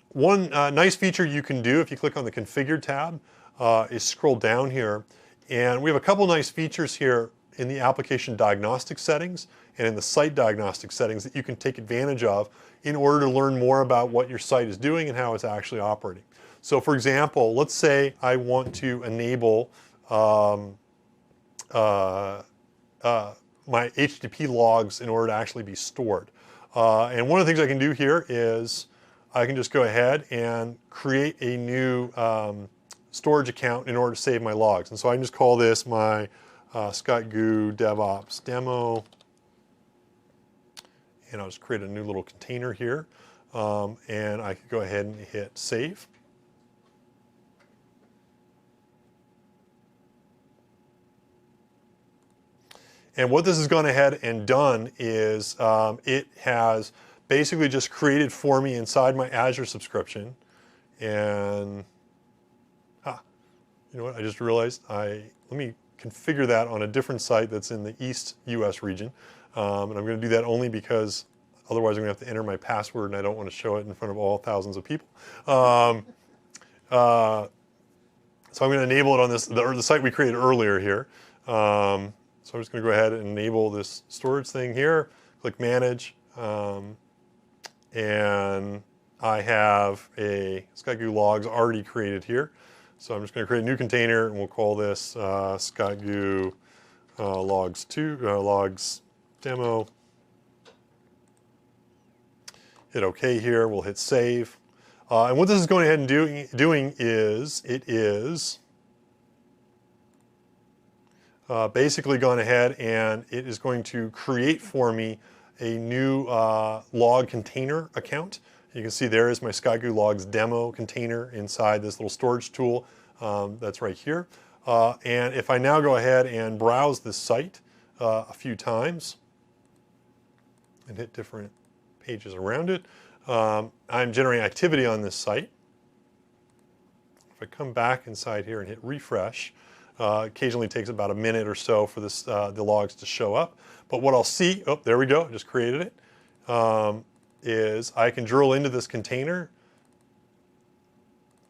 One nice feature you can do if you click on the Configure tab is scroll down here, and we have a couple nice features here in the application diagnostic settings and in the site diagnostic settings that you can take advantage of in order to learn more about what your site is doing and how it's actually operating. So for example, let's say I want to enable my HTTP logs in order to actually be stored. And one of the things I can do here is I can just go ahead and create a new storage account in order to save my logs. And so I can just call this my SkyGoo DevOps demo, and I'll just create a new little container here, and I could go ahead and hit save. And what this has gone ahead and done is it has basically just created for me inside my Azure subscription. And you know what? I just realized let me configure that on a different site that's in the East US region. And I'm going to do that only because otherwise I'm going to have to enter my password, and I don't want to show it in front of all thousands of people. So I'm going to enable it on the site we created earlier here. So I'm just going to go ahead and enable this storage thing here. Click Manage, and I have a SkyGoo logs already created here. So I'm just going to create a new container, and we'll call this SkyGoo logs demo. Hit OK here. We'll hit Save. And what this is going ahead and doing is it is basically gone ahead and it is going to create for me a new log container account. You can see there is my SkyGoo logs demo container inside this little storage tool that's right here. And if I now go ahead and browse this site a few times and hit different pages around it, I'm generating activity on this site. If I come back inside here and hit refresh, occasionally takes about a minute or so for this, the logs to show up. But what I'll see, oh, there we go, I just created it, is I can drill into this container,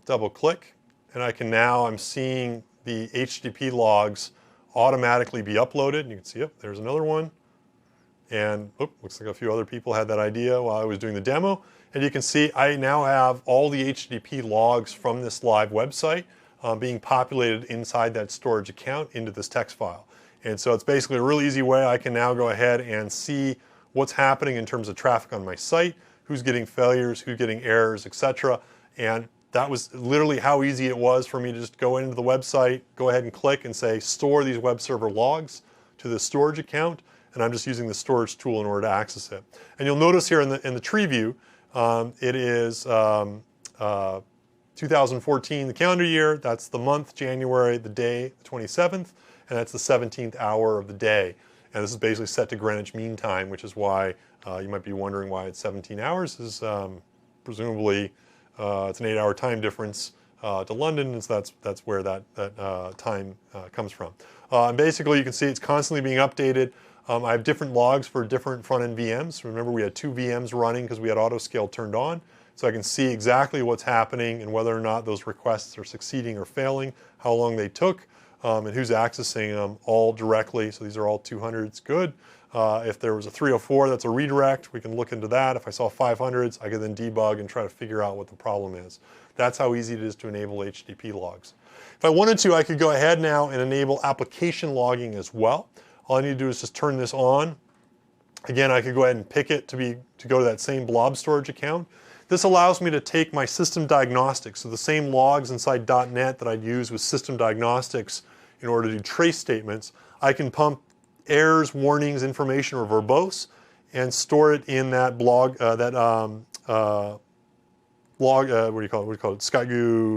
double click, and I can now, I'm seeing the HTTP logs automatically be uploaded. And you can see, oh, there's another one. And oh, looks like a few other people had that idea while I was doing the demo. And you can see I now have all the HTTP logs from this live website being populated inside that storage account into this text file. And so it's basically a really easy way I can now go ahead and see what's happening in terms of traffic on my site, who's getting failures, who's getting errors, etc. And that was literally how easy it was for me to just go into the website, go ahead and click and say, store these web server logs to the storage account. And I'm just using the storage tool in order to access it. And you'll notice here in the tree view, it is 2014, the calendar year. That's the month, January, the day, the 27th, and that's the 17th hour of the day. And this is basically set to Greenwich Mean Time, which is why you might be wondering why it's 17 hours. Is presumably it's an 8-hour time difference to London, and so that's where that time comes from. And basically, you can see it's constantly being updated. I have different logs for different front-end VMs. Remember, we had 2 VMs running because we had autoscale turned on. So I can see exactly what's happening and whether or not those requests are succeeding or failing, how long they took, and who's accessing them all directly. So these are all 200s, good. If there was a 304, that's a redirect. We can look into that. If I saw 500s, I could then debug and try to figure out what the problem is. That's how easy it is to enable HTTP logs. If I wanted to, I could go ahead now and enable application logging as well. All I need to do is just turn this on. Again, I could go ahead and pick it to go to that same blob storage account. This allows me to take my system diagnostics, so the same logs inside .NET that I'd use with system diagnostics in order to do trace statements. I can pump errors, warnings, information, or verbose, and store it in that blog, SkyGoo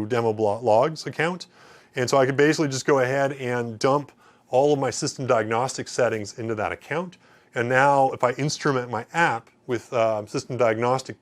demo logs account. And so I could basically just go ahead and dump all of my system diagnostic settings into that account. And now if I instrument my app with system diagnostic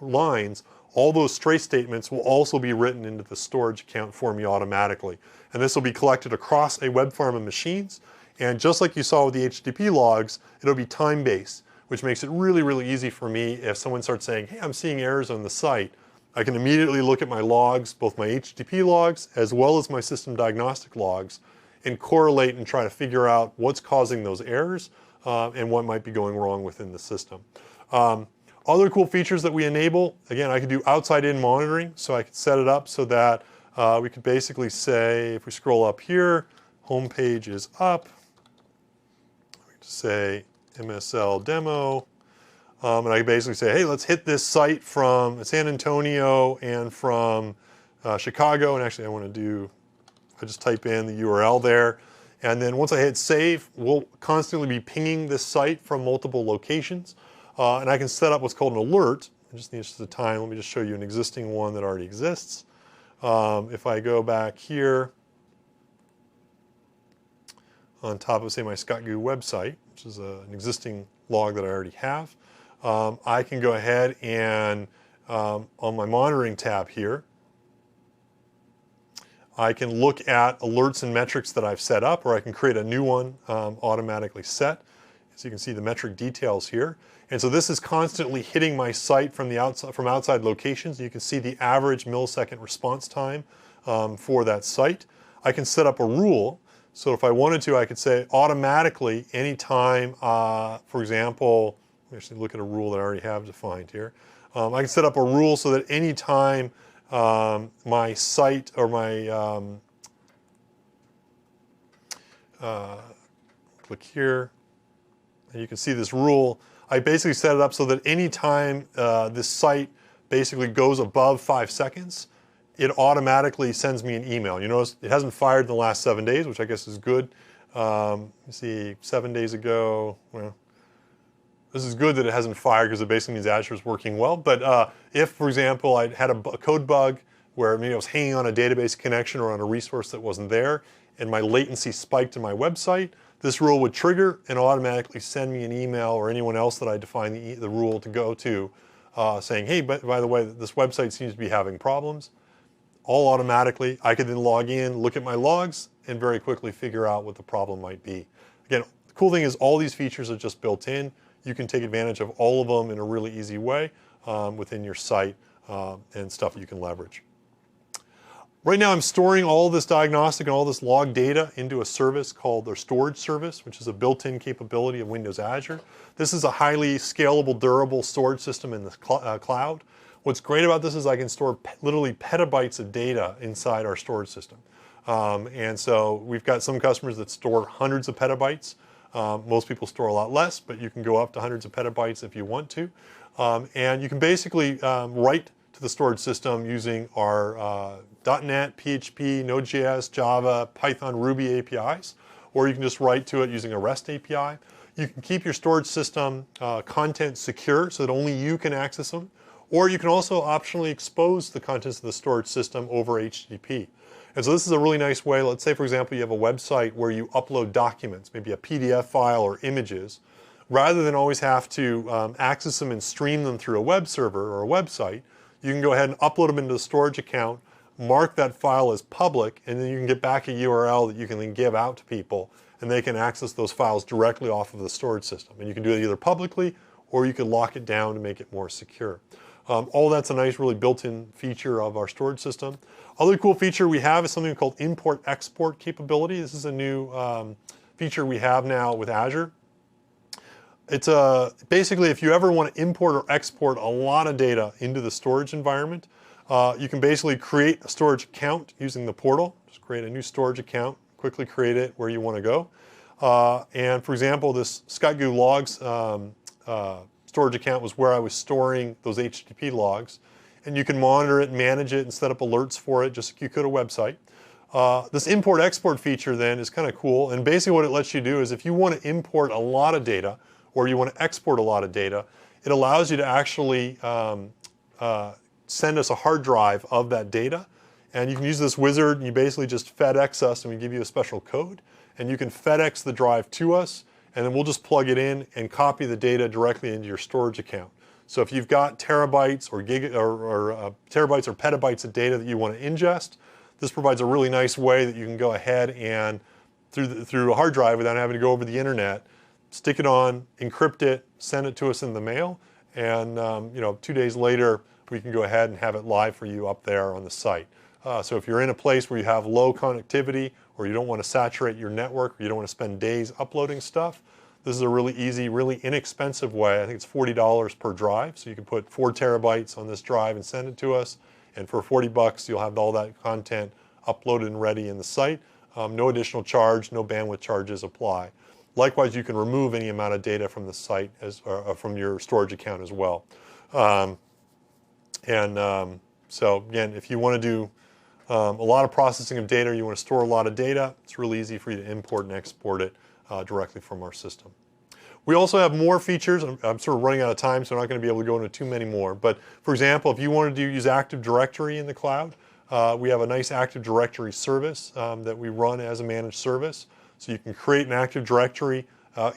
lines, all those trace statements will also be written into the storage account for me automatically. And this will be collected across a web farm of machines. And just like you saw with the HTTP logs, it'll be time-based, which makes it really, really easy for me if someone starts saying, hey, I'm seeing errors on the site. I can immediately look at my logs, both my HTTP logs as well as my system diagnostic logs, and correlate and try to figure out what's causing those errors and what might be going wrong within the system. Other cool features that we enable, again, I could do outside-in monitoring, so I could set it up so that we could basically say, if we scroll up here, home page is up, we could say MSL demo, and I could basically say, hey, let's hit this site from San Antonio and from Chicago, and actually I want to do, I just type in the URL there, and then once I hit save, we'll constantly be pinging this site from multiple locations, and I can set up what's called an alert. I just need just the time. Let me just show you an existing one that already exists. If I go back here, on top of, say, my ScottGoo website, which is an existing log that I already have, I can go ahead and on my monitoring tab here, I can look at alerts and metrics that I've set up, or I can create a new one automatically set. So you can see the metric details here. And so this is constantly hitting my site from outside locations. You can see the average millisecond response time for that site. I can set up a rule. So if I wanted to, I could say automatically anytime, for example, let me actually look at a rule that I already have defined here. I can set up a rule so that anytime my site or my, click here, and you can see this rule. I basically set it up so that anytime this site basically goes above 5 seconds, it automatically sends me an email. You notice it hasn't fired in the last 7 days, which I guess is good. Let me see, 7 days ago, well, this is good that it hasn't fired because it basically means Azure is working well. But if, for example, I had a code bug where maybe I was hanging on a database connection or on a resource that wasn't there, and my latency spiked in my website, this rule would trigger and automatically send me an email or anyone else that I define the rule to go to saying, hey, by the way, this website seems to be having problems. All automatically. I could then log in, look at my logs, and very quickly figure out what the problem might be. Again, the cool thing is all these features are just built in. You can take advantage of all of them in a really easy way within your site and stuff you can leverage. Right now I'm storing all this diagnostic and all this log data into a service called their storage service, which is a built-in capability of Windows Azure. This is a highly scalable, durable storage system in the cloud. What's great about this is I can store literally petabytes of data inside our storage system. And so we've got some customers that store hundreds of petabytes. Most people store a lot less, but you can go up to hundreds of petabytes if you want to. And you can basically write to the storage system using our .NET, PHP, Node.js, Java, Python, Ruby APIs, or you can just write to it using a REST API. You can keep your storage system content secure so that only you can access them, or you can also optionally expose the contents of the storage system over HTTP. And so this is a really nice way. Let's say, for example, you have a website where you upload documents, maybe a PDF file or images. Rather than always have to access them and stream them through a web server or a website, you can go ahead and upload them into the storage account, mark that file as public, and then you can get back a URL that you can then give out to people, and they can access those files directly off of the storage system. And you can do it either publicly, or you can lock it down to make it more secure. All that's a nice, really built-in feature of our storage system. Other cool feature we have is something called import-export capability. This is a new feature we have now with Azure. It's basically if you ever want to import or export a lot of data into the storage environment, you can basically create a storage account using the portal. Just create a new storage account, quickly create it where you want to go. And for example, this ScottGoo logs storage account was where I was storing those HTTP logs. And you can monitor it, manage it, and set up alerts for it just like you could a website. This import-export feature then is kind of cool. And basically what it lets you do is if you want to import a lot of data or you want to export a lot of data, it allows you to actually send us a hard drive of that data. And you can use this wizard and you basically just FedEx us and we give you a special code. And you can FedEx the drive to us and then we'll just plug it in and copy the data directly into your storage account. So if you've got terabytes or terabytes or petabytes of data that you want to ingest, this provides a really nice way that you can go ahead and through a hard drive without having to go over the internet, stick it on, encrypt it, send it to us in the mail, and 2 days later we can go ahead and have it live for you up there on the site. So if you're in a place where you have low connectivity or you don't want to saturate your network or you don't want to spend days uploading stuff, this is a really easy, really inexpensive way. I think it's $40 per drive. So you can put 4 terabytes on this drive and send it to us. And for $40, you'll have all that content uploaded and ready in the site. No additional charge, no bandwidth charges apply. Likewise, you can remove any amount of data from the site from your storage account as well. So again, if you want to do a lot of processing of data, you want to store a lot of data, it's really easy for you to import and export it directly from our system. We also have more features. I'm sort of running out of time, so I'm not going to be able to go into too many more. But for example, if you wanted to use Active Directory in the cloud, we have a nice Active Directory service that we run as a managed service. So you can create an Active Directory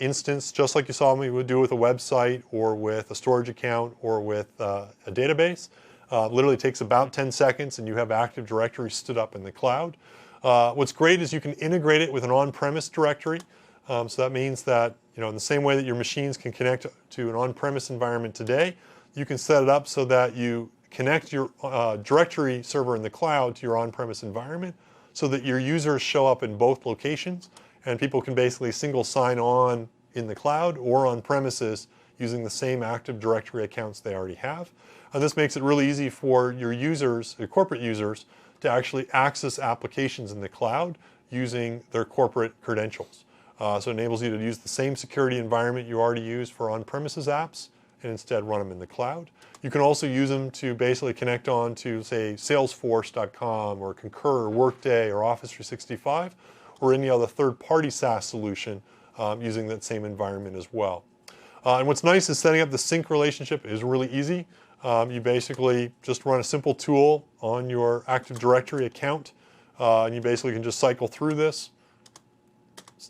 instance, just like you saw me would do with a website or with a storage account or with a database. Literally takes about 10 seconds and you have Active Directory stood up in the cloud. What's great is you can integrate it with an on-premise directory. So that means that, in the same way that your machines can connect to an on-premise environment today, you can set it up so that you connect your directory server in the cloud to your on-premise environment so that your users show up in both locations and people can basically single sign on in the cloud or on premises using the same Active Directory accounts they already have. And this makes it really easy for your users, your corporate users, to actually access applications in the cloud using their corporate credentials. So it enables you to use the same security environment you already use for on-premises apps and instead run them in the cloud. You can also use them to basically connect on to, say, Salesforce.com or Concur or Workday or Office 365 or any other third-party SaaS solution using that same environment as well. And what's nice is setting up the sync relationship is really easy. You basically just run a simple tool on your Active Directory account and you basically can just cycle through this.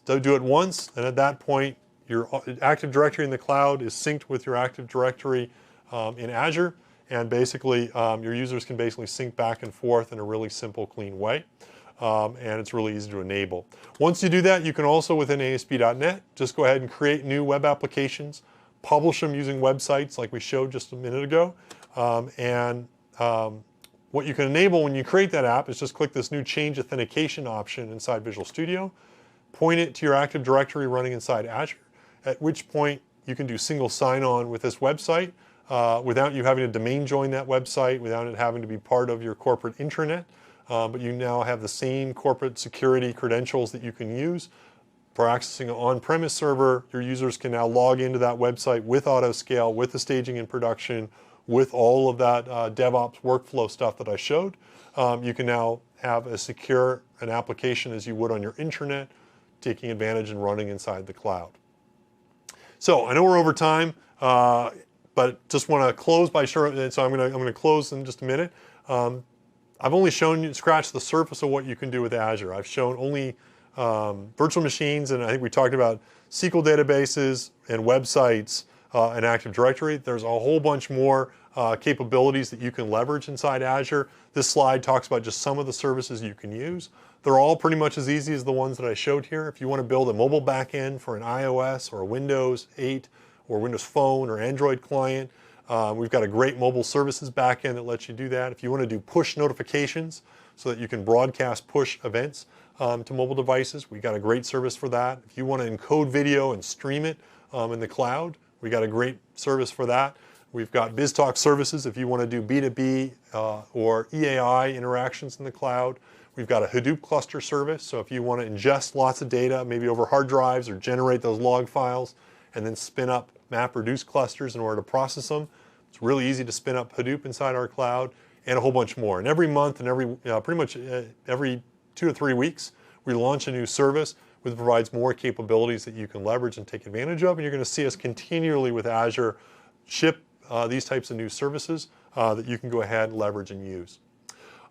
So do it once, and at that point, your Active Directory in the cloud is synced with your Active Directory in Azure, and basically your users can basically sync back and forth in a really simple, clean way. And it's really easy to enable. Once you do that, you can also, within ASP.NET, just go ahead and create new web applications, publish them using websites like we showed just a minute ago. What you can enable when you create that app is just click this new Change Authentication option inside Visual Studio, point it to your Active Directory running inside Azure, at which point you can do single sign-on with this website without you having to domain join that website, without it having to be part of your corporate intranet. But you now have the same corporate security credentials that you can use. For accessing an on-premise server, your users can now log into that website with autoscale, with the staging and production, with all of that DevOps workflow stuff that I showed. You can now have as secure an application as you would on your intranet, taking advantage and running inside the cloud. So I know we're over time, but just want to close by showing. So I'm going to close in just a minute. I've only shown you, scratched the surface of what you can do with Azure. I've shown only virtual machines, and I think we talked about SQL databases and websites and Active Directory. There's a whole bunch more capabilities that you can leverage inside Azure. This slide talks about just some of the services you can use. They're all pretty much as easy as the ones that I showed here. If you want to build a mobile backend for an iOS or a Windows 8 or Windows Phone or Android client, we've got a great mobile services backend that lets you do that. If you want to do push notifications so that you can broadcast push events to mobile devices, we got a great service for that. If you want to encode video and stream it in the cloud, we got a great service for that. We've got BizTalk services if you want to do B2B or EAI interactions in the cloud. We've got a Hadoop cluster service, so if you want to ingest lots of data, maybe over hard drives, or generate those log files, and then spin up MapReduce clusters in order to process them, it's really easy to spin up Hadoop inside our cloud, and a whole bunch more. And every month and pretty much every 2 to 3 weeks, we launch a new service which provides more capabilities that you can leverage and take advantage of, and you're going to see us continually with Azure ship these types of new services that you can go ahead, leverage, and use.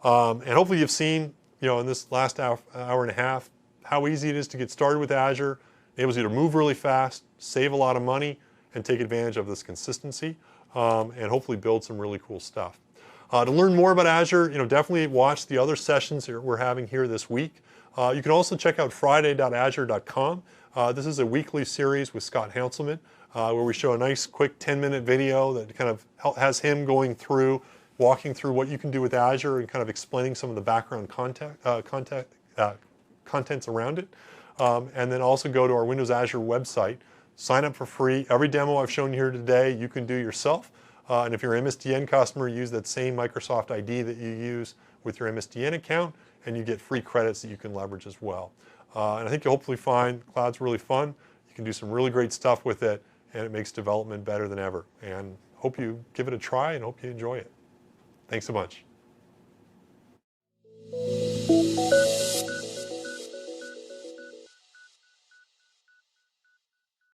And hopefully you've seen, in this last hour and a half, how easy it is to get started with Azure. It enables you to move really fast, save a lot of money, and take advantage of this consistency, and hopefully build some really cool stuff. To learn more about Azure, definitely watch the other sessions we're having here this week. You can also check out friday.azure.com. This is a weekly series with Scott Hanselman, where we show a nice quick 10-minute video that kind of has him walking through what you can do with Azure and kind of explaining some of the background contents around it. And then also go to our Windows Azure website, sign up for free. Every demo I've shown you here today, you can do yourself. And if you're an MSDN customer, use that same Microsoft ID that you use with your MSDN account, and you get free credits that you can leverage as well. And I think you'll hopefully find cloud's really fun. You can do some really great stuff with it, and it makes development better than ever. And hope you give it a try and hope you enjoy it. Thanks so much.